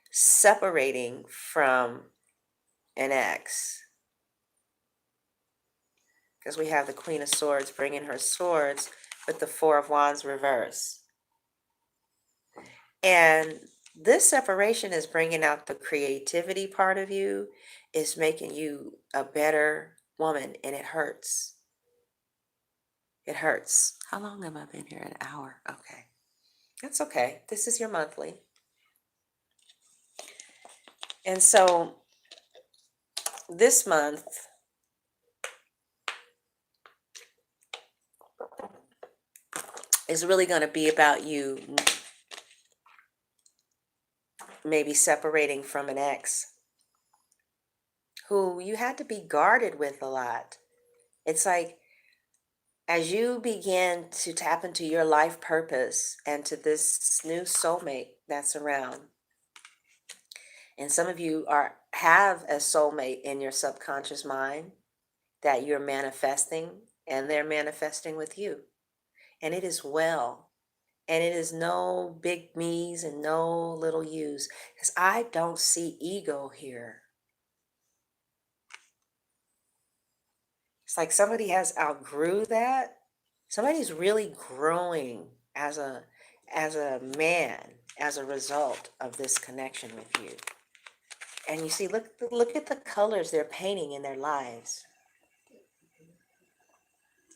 separating from an ex, because we have the Queen of Swords bringing her swords with the Four of Wands reverse. And this separation is bringing out the creativity part of you, is making you a better woman, and it hurts. It hurts. How long have I been here? An hour. Okay. That's okay. This is your monthly. And so this month, is really going to be about you maybe separating from an ex who you had to be guarded with a lot. It's like, as you begin to tap into your life purpose and to this new soulmate that's around, and some of you have a soulmate in your subconscious mind that you're manifesting, and they're manifesting with you, and it is well. And it is no big me's and no little you's, because I don't see ego here. It's like somebody has outgrew that. Somebody's really growing as a man as a result of this connection with you. And you see, look at the colors they're painting in their lives.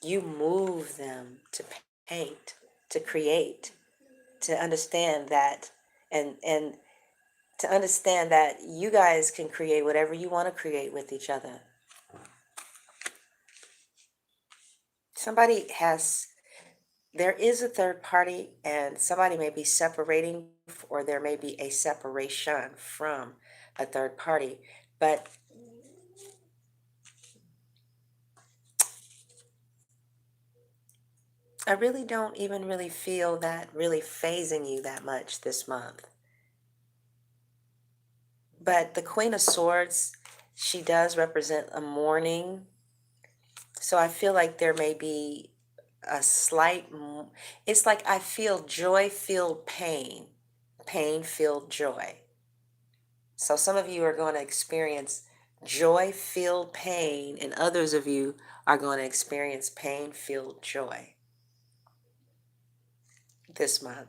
You move them to paint, to create, to understand that, and to understand that you guys can create whatever you want to create with each other. Somebody has, there is a third party, and somebody may be separating, or there may be a separation from a third party. But I really don't even really feel that really phasing you that much this month. But the Queen of Swords, she does represent a mourning. So I feel like there may be a slight, it's like I feel joy filled pain, pain filled joy. So some of you are going to experience joy filled pain, and others of you are going to experience pain filled joy this month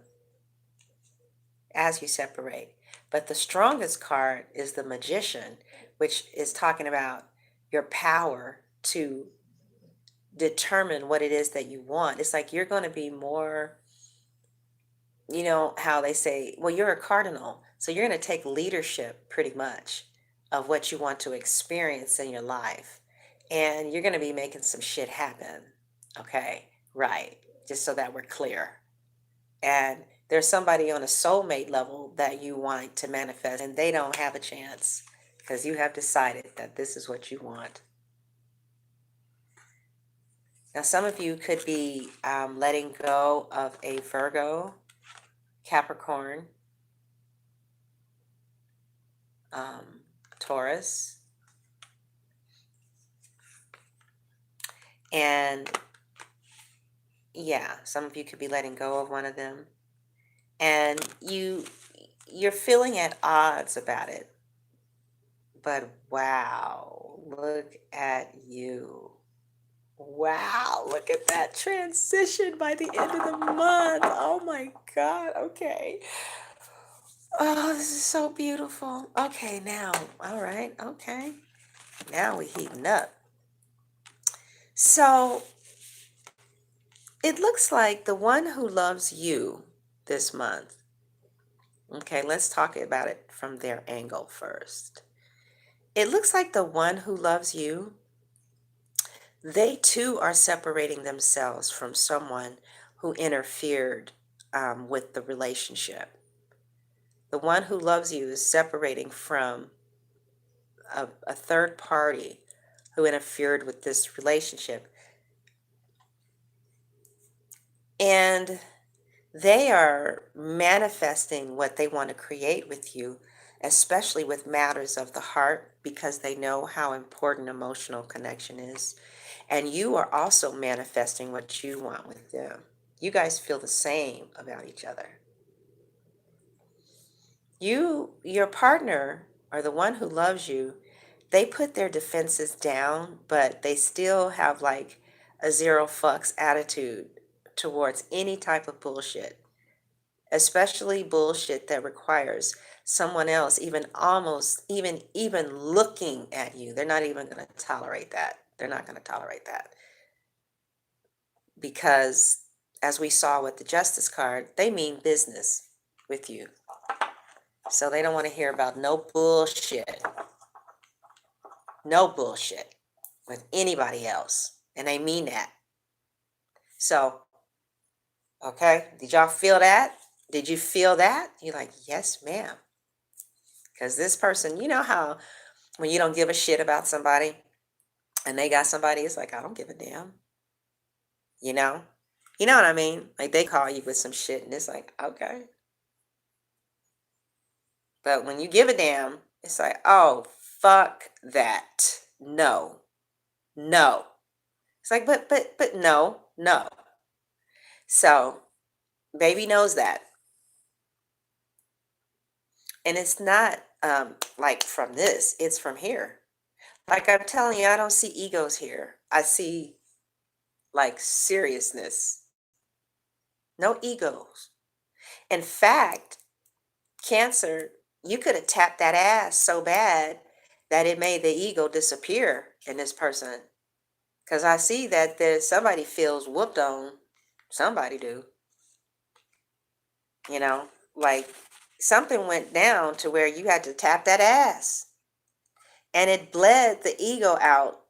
as you separate. But the strongest card is the Magician, which is talking about your power to determine what it is that you want. It's like you're going to be more, you know, how they say, well, you're a cardinal. So you're going to take leadership pretty much of what you want to experience in your life. And you're going to be making some shit happen. Okay. Right. Just so that we're clear. And there's somebody on a soulmate level that you want to manifest, and they don't have a chance because you have decided that this is what you want. Now, some of you could be letting go of a Virgo, Capricorn, Taurus, and yeah, some of you could be letting go of one of them, and you're feeling at odds about it. But wow, look at you. Wow, look at that transition by the end of the month. Oh my God. Okay. Oh, this is so beautiful. Okay, now, all right. Okay. Now we're heating up. So it looks like the one who loves you this month. Okay, let's talk about it from their angle first. It looks like the one who loves you, they too are separating themselves from someone who interfered with the relationship. The one who loves you is separating from a third party who interfered with this relationship. And they are manifesting what they want to create with you, especially with matters of the heart, because they know how important emotional connection is. And you are also manifesting what you want with them. You guys feel the same about each other. Your partner, or the one who loves you, they put their defenses down, but they still have like a zero fucks attitude towards any type of bullshit, especially bullshit that requires someone else even almost even looking at you. They're not even going to tolerate that. They're not going to tolerate that because, as we saw with the Justice card, they mean business with you. So they don't want to hear about no bullshit. No bullshit with anybody else. And they mean that. So, okay, did y'all feel that? Did you feel that? You're like, yes, ma'am. Because this person, you know how when you don't give a shit about somebody and they got somebody, it's like, I don't give a damn. You know? You know what I mean? Like they call you with some shit and it's like, okay. But when you give a damn, it's like, oh, fuck that. No. No. It's like, but no, no. So baby knows that. And it's not like from this, it's from here. Like I'm telling you, I don't see egos here. I see like seriousness. No egos. In fact, Cancer, You could have tapped that ass so bad that it made the ego disappear in this person. Because I see that there's somebody feels whooped on. Somebody do. You know, like something went down to where you had to tap that ass. And it bled the ego out.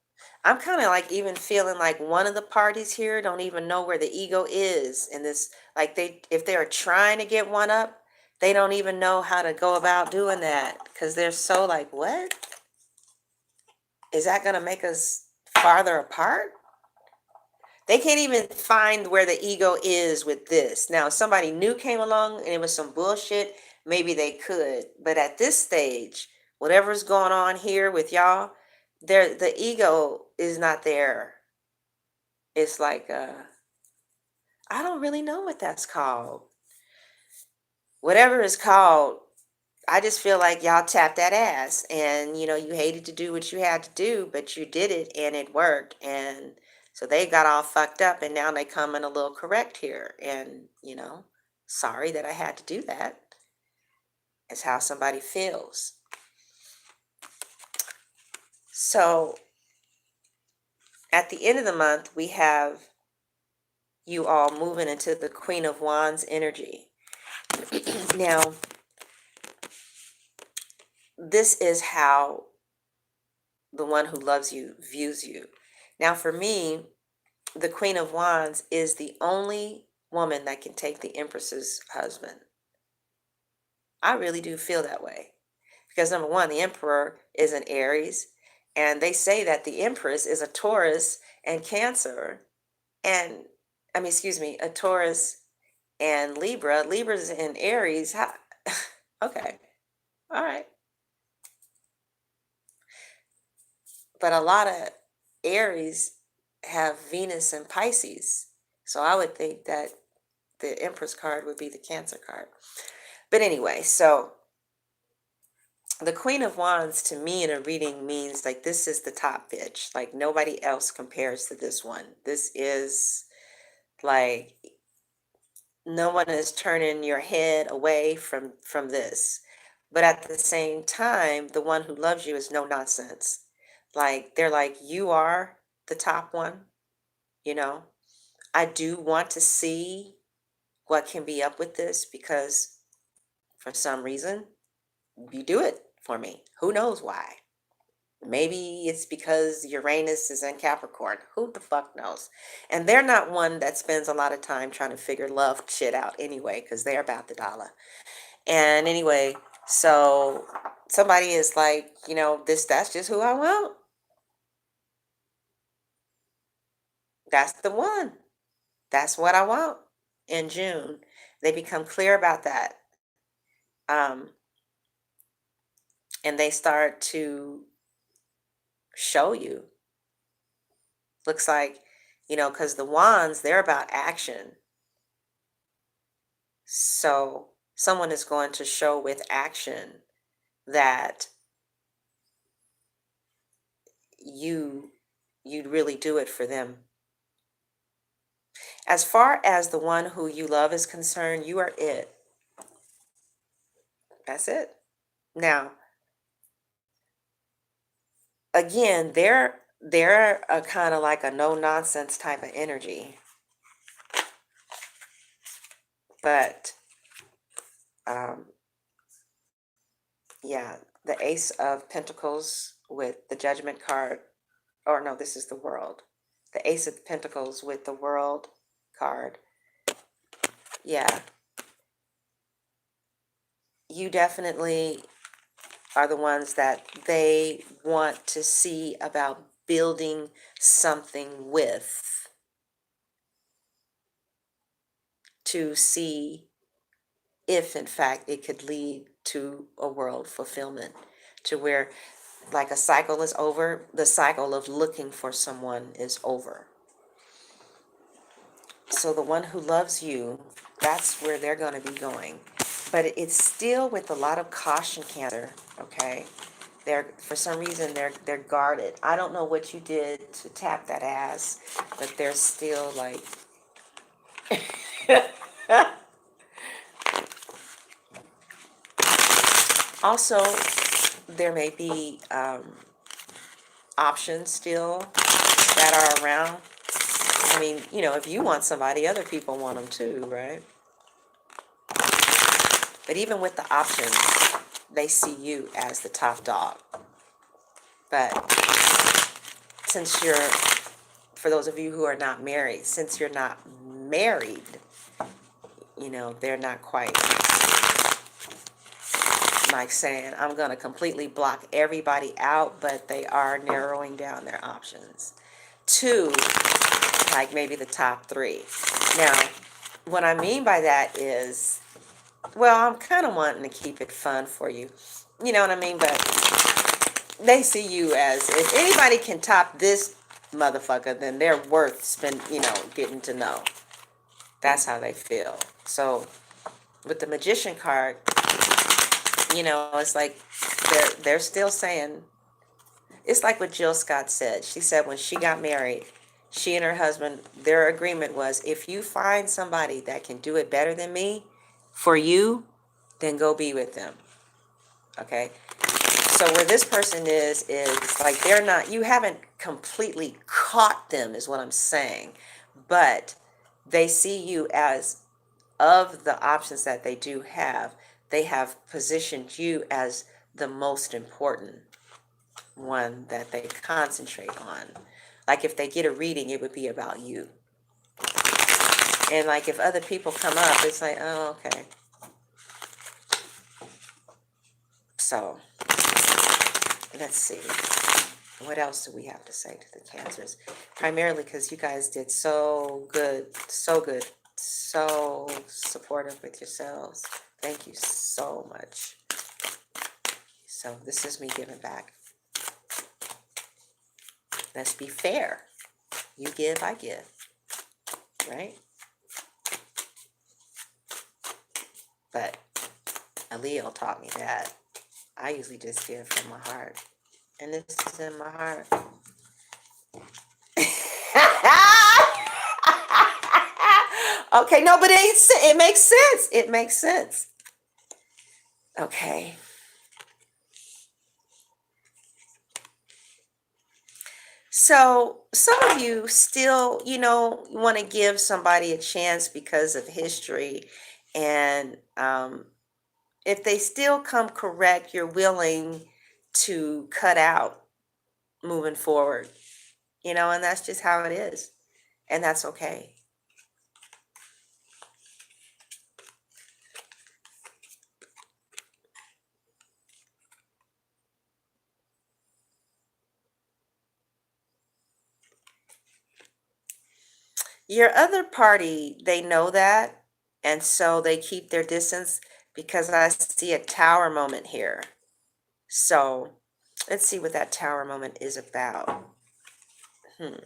I'm kind of like even feeling like one of the parties here don't even know where the ego is in this. Like if they are trying to get one up, they don't even know how to go about doing that because they're so like, what? Is that going to make us farther apart? They can't even find where the ego is with this. Now, if somebody new came along and it was some bullshit, maybe they could. But at this stage, whatever's going on here with y'all, the ego is not there. It's like I don't really know what that's called. Whatever it's called, I just feel like y'all tapped that ass and you hated to do what you had to do, but you did it and it worked. And so they got all fucked up and now they come in a little correct here. And, sorry that I had to do that. It's how somebody feels. So at the end of the month, we have you all moving into the Queen of Wands energy. Now, this is how the one who loves you views you. Now, for me, the Queen of Wands is the only woman that can take the Empress's husband. I really do feel that way. Because number one, the Emperor is an Aries, and they say that the Empress is a Taurus and Cancer, and a Taurus and Libra. Libra's in Aries. Okay, all right. But a lot of Aries have Venus and Pisces. So I would think that the Empress card would be the Cancer card. But anyway, so the Queen of Wands to me in a reading means like this is the top bitch. Like nobody else compares to this one. This is like no one is turning your head away from this. But at the same time, the one who loves you is no nonsense. Like they're like, you are the top one, you know. I do want to see what can be up with this because for some reason you do it for me. Who knows why? Maybe it's because Uranus is in Capricorn. Who the fuck knows? And they're not one that spends a lot of time trying to figure love shit out anyway, because they're about the dollar. And anyway, so somebody is like, that's just who I want. That's the one. That's what I want in June. They become clear about that. Um, and they start to show you. Looks like, because the wands, they're about action. So someone is going to show with action that you'd really do it for them. As far as the one who you love is concerned, you are it. That's it. Now, again, they're a kind of like a no nonsense type of energy. But yeah, the Ace of Pentacles with the Judgment card, or no, this is the World. The Ace of Pentacles with the World card. Yeah. You definitely are the ones that they want to see about building something with, to see if in fact it could lead to a world fulfillment, to where like a cycle is over, the cycle of looking for someone is over. So the one who loves you, that's where they're going to be going. But it's still with a lot of caution, Cancer, okay? They're, for some reason, they're guarded. I don't know what you did to tap that ass, but they're still like Also, there may be options still that are around. I mean, if you want somebody, other people want them too, right? But even with the options, they see you as the top dog. But since for those of you who are not married, since you're not married, they're not quite like saying, I'm going to completely block everybody out, but they are narrowing down their options to like maybe the top three. Now, what I mean by that is, well, I'm kind of wanting to keep it fun for you. You know what I mean? But they see you as, if anybody can top this motherfucker, then they're worth getting to know. That's how they feel. So with the Magician card, it's like they're still saying, it's like what Jill Scott said. She said when she got married, she and her husband, their agreement was, if you find somebody that can do it better than me for you, then go be with them. Okay? So where this person is like they're not, you haven't completely caught them is what I'm saying. But they see you as, of the options that they do have, they have positioned you as the most important one that they concentrate on. Like if they get a reading, it would be about you. And like if other people come up, it's like, oh, okay. So let's see. What else do we have to say to the Cancers? Primarily because you guys did so good, so supportive with yourselves. Thank you so much. So this is me giving back. Let's be fair. You give, I give. Right? But a Leo taught me that. I usually just give from my heart. And this is in my heart. Okay, no, but it makes sense. It makes sense. Okay. So some of you still, want to give somebody a chance because of history. And if they still come correct, you're willing to cut out moving forward, and that's just how it is. And that's okay. Your other party, they know that, and so they keep their distance because I see a tower moment here. So let's see what that tower moment is about. Oh,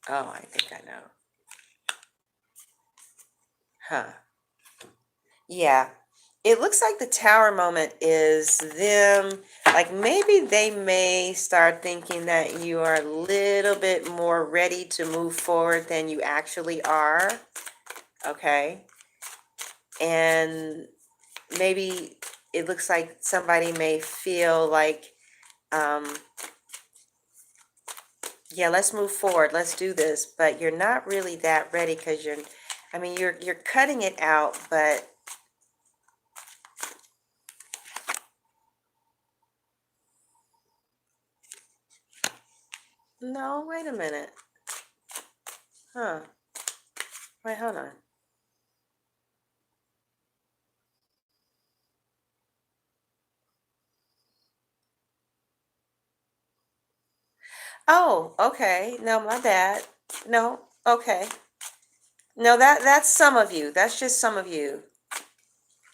I think I know. Huh. Yeah. It looks like the tower moment is them, like maybe they may start thinking that you are a little bit more ready to move forward than you actually are. Okay. And maybe it looks like somebody may feel like, yeah, let's move forward, let's do this, but you're not really that ready because you're cutting it out, but no, wait a minute. Huh. Wait, hold on. Oh, okay. No, my bad. No, okay. No, that's some of you. That's just some of you.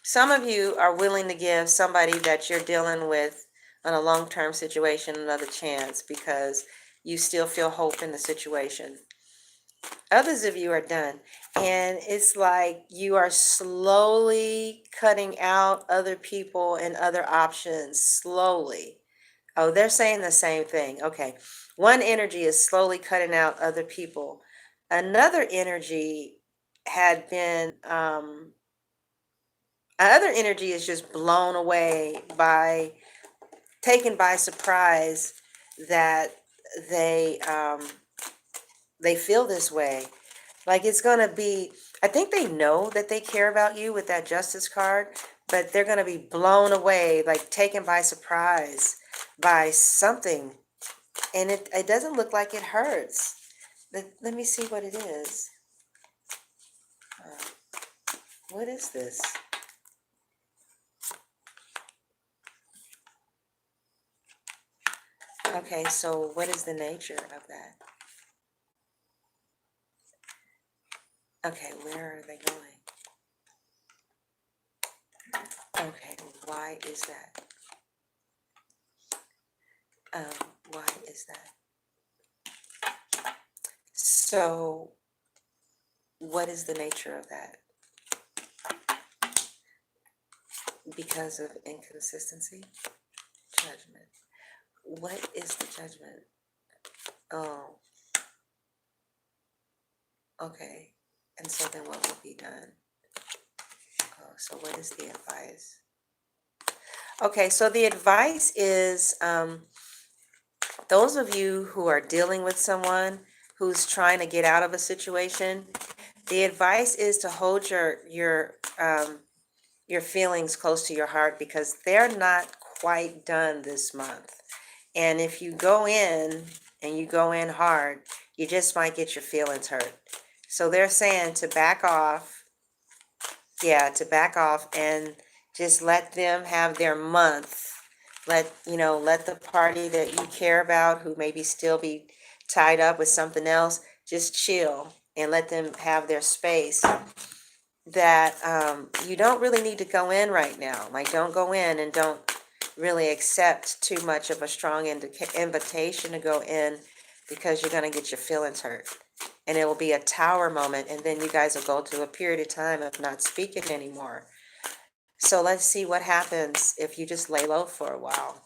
Some of you are willing to give somebody that you're dealing with on a long-term situation another chance because you still feel hope in the situation. Others of you are done. And it's like you are slowly cutting out other people and other options slowly. Oh, they're saying the same thing. Okay. One energy is slowly cutting out other people. Another energy had been, another energy is just blown away by, taken by surprise that they, they feel this way. Like it's gonna be, I think they know that they care about you with that justice card, but they're gonna be blown away, like taken by surprise by something. And it doesn't look like it hurts. Let me see what it is. What is this? Okay, so what is the nature of that? Okay, where are they going? Okay, why is that? Why is that? So, what is the nature of that? Because of inconsistency? Judgment. What is the judgment? Oh, okay. And so then what will be done? Oh, so what is the advice? Okay, so the advice is, those of you who are dealing with someone who's trying to get out of a situation, the advice is to hold your feelings close to your heart because they're not quite done this month. And if you go in and you go in hard, you just might get your feelings hurt. So they're saying to back off, yeah, to back off and just let them have their month. Let the party that you care about, who maybe still be tied up with something else, just chill and let them have their space. That you don't really need to go in right now. Like, don't go in and don't really accept too much of a strong invitation to go in because you're going to get your feelings hurt. And it will be a tower moment, and then you guys will go through a period of time of not speaking anymore. So let's see what happens if you just lay low for a while.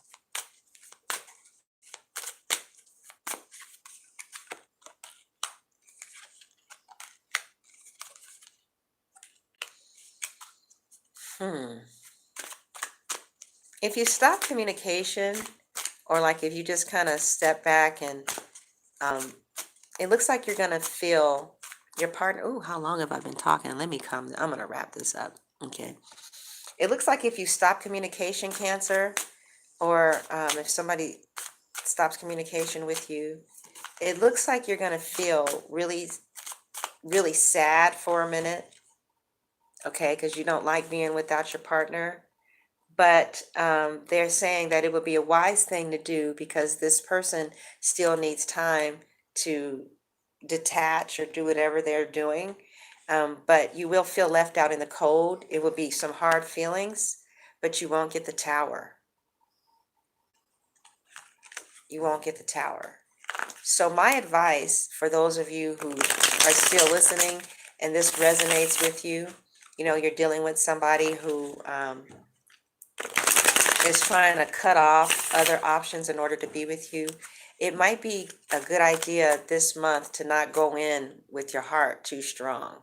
If you stop communication, or like if you just kind of step back and it looks like you're gonna feel your partner. Oh, how long have I been talking? Let me come. I'm gonna wrap this up. Okay. It looks like if you stop communication, Cancer, or if somebody stops communication with you, it looks like you're gonna feel really, really sad for a minute. Okay, because you don't like being without your partner. But they're saying that it would be a wise thing to do because this person still needs time to detach or do whatever they're doing. But you will feel left out in the cold. It will be some hard feelings, but you won't get the tower. You won't get the tower. So my advice for those of you who are still listening and this resonates with you, you're dealing with somebody who is trying to cut off other options in order to be with you, it might be a good idea this month to not go in with your heart too strong.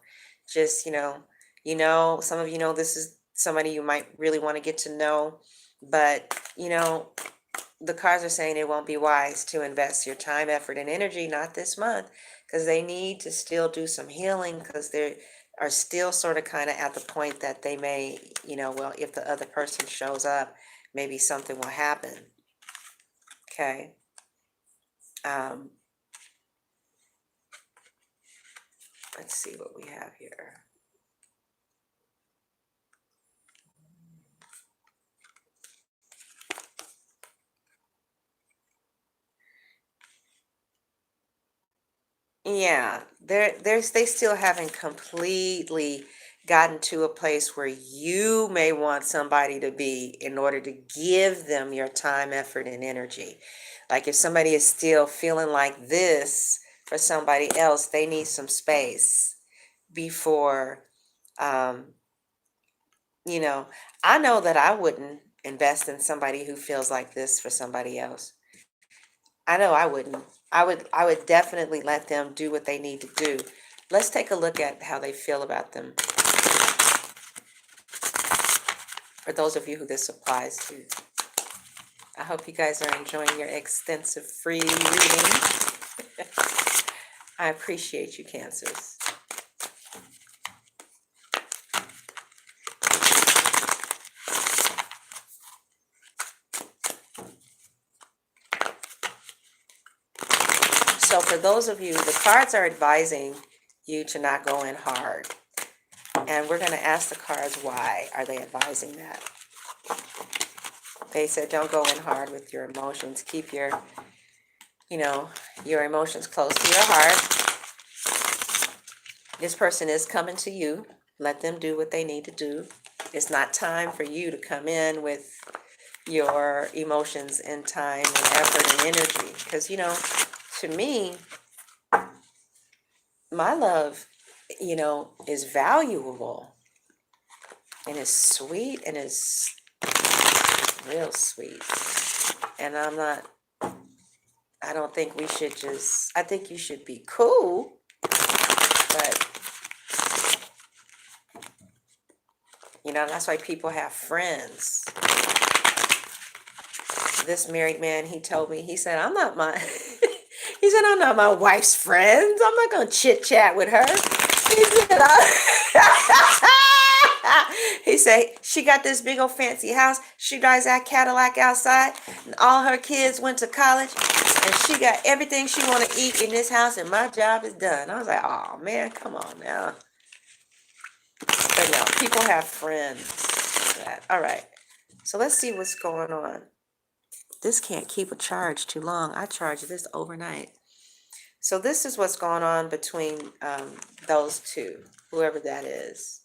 Just, some of you know this is somebody you might really want to get to know, but the cards are saying it won't be wise to invest your time, effort, and energy, not this month, because they need to still do some healing because they are still sort of kind of at the point that they may, well, if the other person shows up, maybe something will happen. Okay. Let's see what we have here. Yeah, they still haven't completely gotten to a place where you may want somebody to be in order to give them your time, effort, and energy. Like if somebody is still feeling like this for somebody else, they need some space before, um, I know that I wouldn't invest in somebody who feels like this for somebody else. I know I wouldn't. I would definitely let them do what they need to do. Let's take a look at how they feel about them. For those of you who this applies to. I hope you guys are enjoying your extensive free reading. I appreciate you, Cancers. So for those of you, the cards are advising you to not go in hard. And we're going to ask the cards why are they advising that. They said don't go in hard with your emotions. Keep your emotions close to your heart. This person is coming to you. Let them do what they need to do. It's not time for you to come in with your emotions and time and effort and energy. Because, to me, my love, is valuable and is sweet and is real sweet. And I don't think we should I think you should be cool, but, that's why people have friends. This married man, he told me, he said, I'm not my wife's friends. I'm not going to chit chat with her. He said, he said, she got this big old fancy house. She drives that Cadillac outside, and all her kids went to college, and she got everything she want to eat in this house, and my job is done. I was like, oh, man, come on now. But no, people have friends. All right, so let's see what's going on. This can't keep a charge too long. I charge this overnight. So this is what's going on between those two, whoever that is.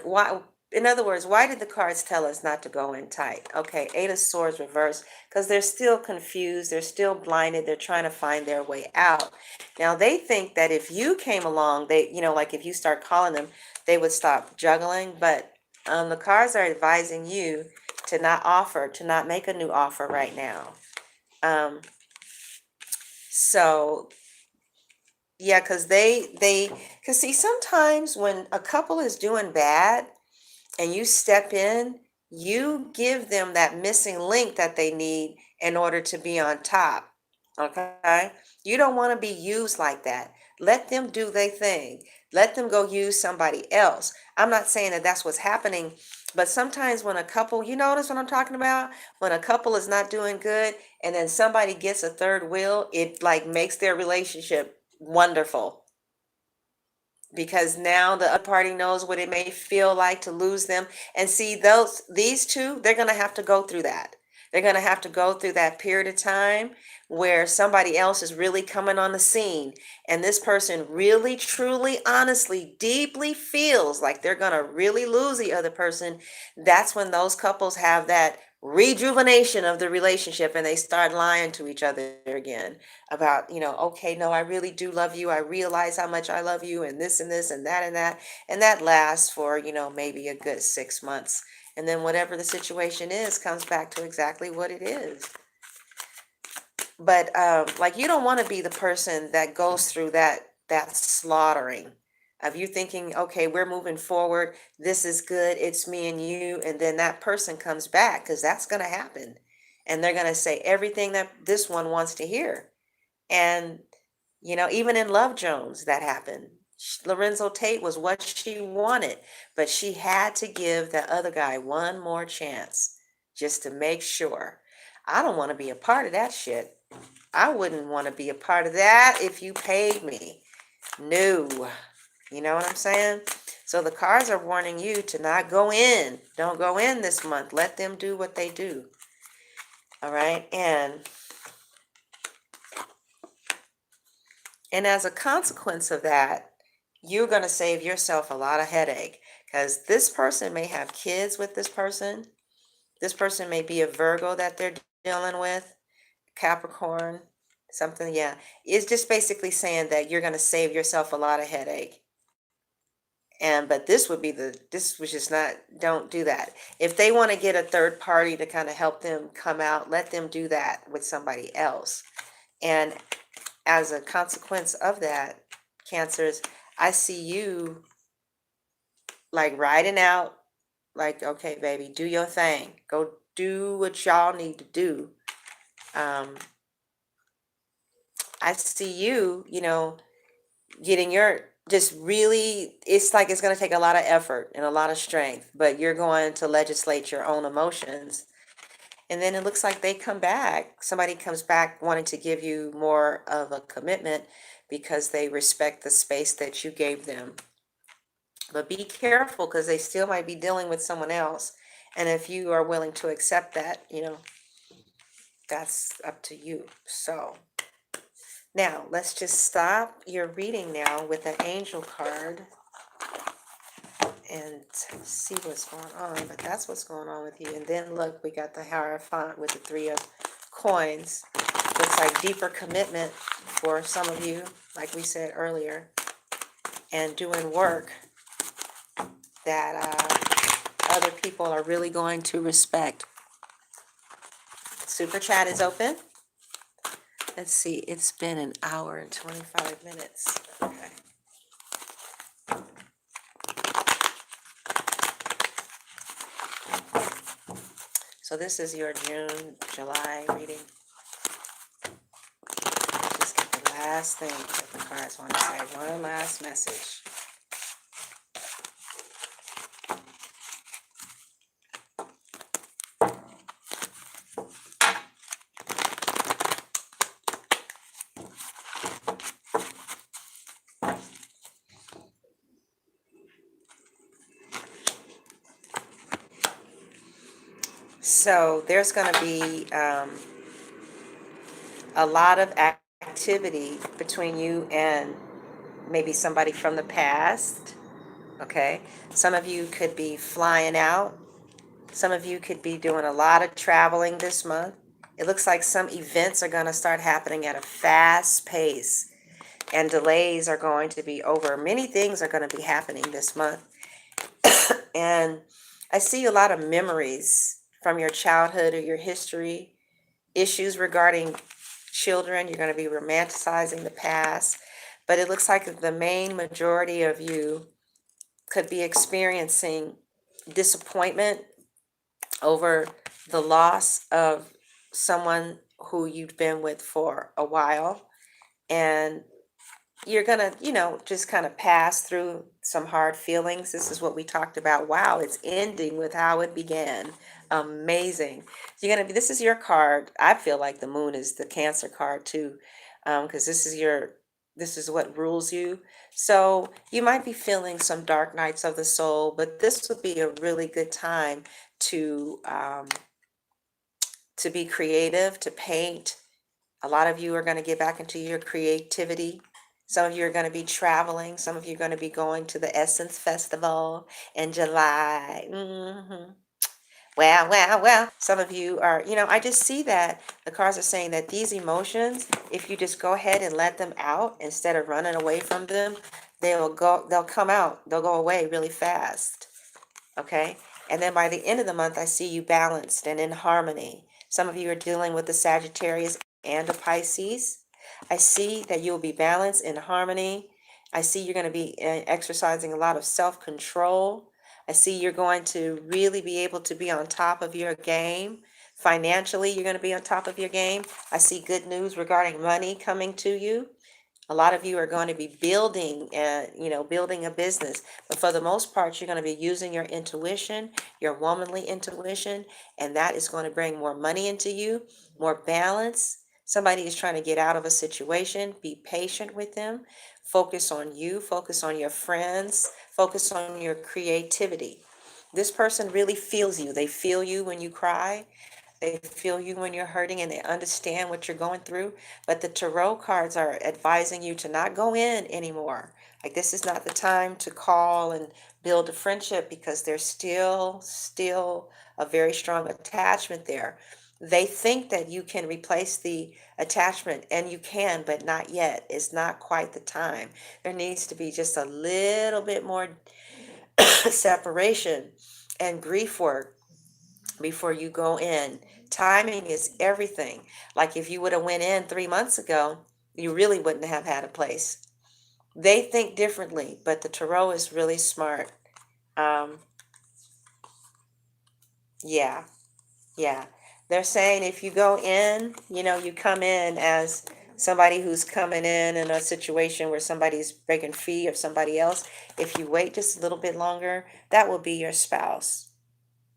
Why, in other words, why did the cards tell us not to go in tight? Okay, Eight of Swords reversed, because they're still confused. They're still blinded. They're trying to find their way out. Now, they think that if you came along, like if you start calling them, they would stop juggling. But the cards are advising you to not make a new offer right now. So yeah, because because see, sometimes when a couple is doing bad and you step in, you give them that missing link that they need in order to be on top. Okay? You don't want to be used like that. Let them do their thing. Let them go use somebody else. I'm not saying that that's what's happening, but sometimes when a couple, you notice what I'm talking about? When a couple is not doing good and then somebody gets a third wheel, it like makes their relationship wonderful, because now the other party knows what it may feel like to lose them. And see, these two, they're going to have to go through that. They're going to have to go through that period of time where somebody else is really coming on the scene, and this person really, truly, honestly, deeply feels like they're going to really lose the other person. That's when those couples have that rejuvenation of the relationship, and they start lying to each other again about, okay, no, I really do love you. I realize how much I love you, and this and this and that and that. And that lasts for, maybe a good 6 months. And then whatever the situation is comes back to exactly what it is. But like, you don't want to be the person that goes through that slaughtering of you thinking, okay, we're moving forward, this is good, it's me and you, and then that person comes back, because that's going to happen, and they're going to say everything that this one wants to hear. And even in Love Jones, that happened. Lorenzo Tate was what she wanted, but she had to give the other guy one more chance just to make sure. I don't want to be a part of that shit. I wouldn't want to be a part of that if you paid me. No. You know what I'm saying? So the cards are warning you to not go in. Don't go in this month. Let them do what they do. All right? And as a consequence of that, you're going to save yourself a lot of headache, because this person may have kids with this person. This person may be a Virgo that they're dealing with, Capricorn, something. Yeah. It's just basically saying that you're going to save yourself a lot of headache. But this was just not, don't do that. If they want to get a third party to kind of help them come out, let them do that with somebody else. And as a consequence of that, Cancers, I see you like riding out, like, okay, baby, do your thing. Go do what y'all need to do. Um, I see you, getting your, just really, it's like it's going to take a lot of effort and a lot of strength, but you're going to legislate your own emotions. And then it looks like they come back. Somebody comes back wanting to give you more of a commitment because they respect the space that you gave them. But be careful because they still might be dealing with someone else. And if you are willing to accept that, that's up to you. So now let's just stop your reading now with an angel card and see what's going on. But that's what's going on with you. And then look, we got the Hierophant with the 3 of coins. Looks like deeper commitment for some of you, like we said earlier, and doing work that other people are really going to respect. Super chat is open. Let's see, it's been an hour and 25 minutes. Okay. So this is your June, July reading. Just get the last thing that the cards want to say. One last message. So there's going to be a lot of activity between you and maybe somebody from the past. Okay. Some of you could be flying out. Some of you could be doing a lot of traveling this month. It looks like some events are going to start happening at a fast pace, and delays are going to be over. Many things are going to be happening this month. And I see a lot of memories from your childhood or your history, issues regarding children. You're going to be romanticizing the past. But it looks like the main majority of you could be experiencing disappointment over the loss of someone who you've been with for a while. And you're going to, just kind of pass through some hard feelings. This is what we talked about. Wow, it's ending with how it began. Amazing. You're going to be, this is your card. I feel like the moon is the Cancer card too, because this is what rules you. So you might be feeling some dark nights of the soul, but this would be a really good time to be creative, to paint. A lot of you are going to get back into your creativity. Some of you are going to be traveling. Some of you are going to be going to the Essence Festival in July. Well. Some of you are, I just see that the cards are saying that these emotions, if you just go ahead and let them out instead of running away from them, they'll come out. They'll go away really fast. Okay. And then by the end of the month, I see you balanced and in harmony. Some of you are dealing with the Sagittarius and a Pisces. I see that you will be balanced in harmony. I see you're going to be exercising a lot of self-control. I see you're going to really be able to be on top of your game. Financially, you're going to be on top of your game. I see good news regarding money coming to you. A lot of you are going to be building, building a business. But for the most part, you're going to be using your intuition, your womanly intuition, and that is going to bring more money into you, more balance. Somebody is trying to get out of a situation. Be patient with them. Focus on you. Focus on your friends. Focus on your creativity. This person really feels you. They feel you when you cry. They feel you when you're hurting, and they understand what you're going through. But the tarot cards are advising you to not go in anymore. Like, this is not the time to call and build a friendship, because there's still a very strong attachment there. They think that you can replace the attachment, and you can, but not yet. It's not quite the time. There needs to be just a little bit more separation and grief work before you go in. Timing is everything. Like if you would have went in 3 months ago, you really wouldn't have had a place. They think differently, but the tarot is really smart. Um, yeah, yeah. They're saying if you go in, you come in as somebody who's coming in a situation where somebody's breaking free of somebody else. If you wait just a little bit longer, that will be your spouse.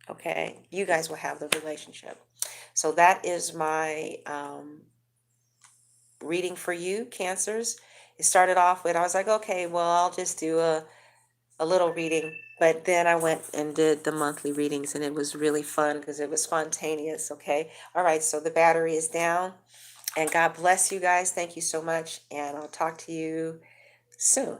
Okay, you guys will have the relationship. So that is my reading for you, Cancers. It started off with, I was like, okay, well, I'll just do a little reading. But then I went and did the monthly readings, and it was really fun because it was spontaneous. Okay. All right. So the battery is down, and God bless you guys. Thank you so much. And I'll talk to you soon.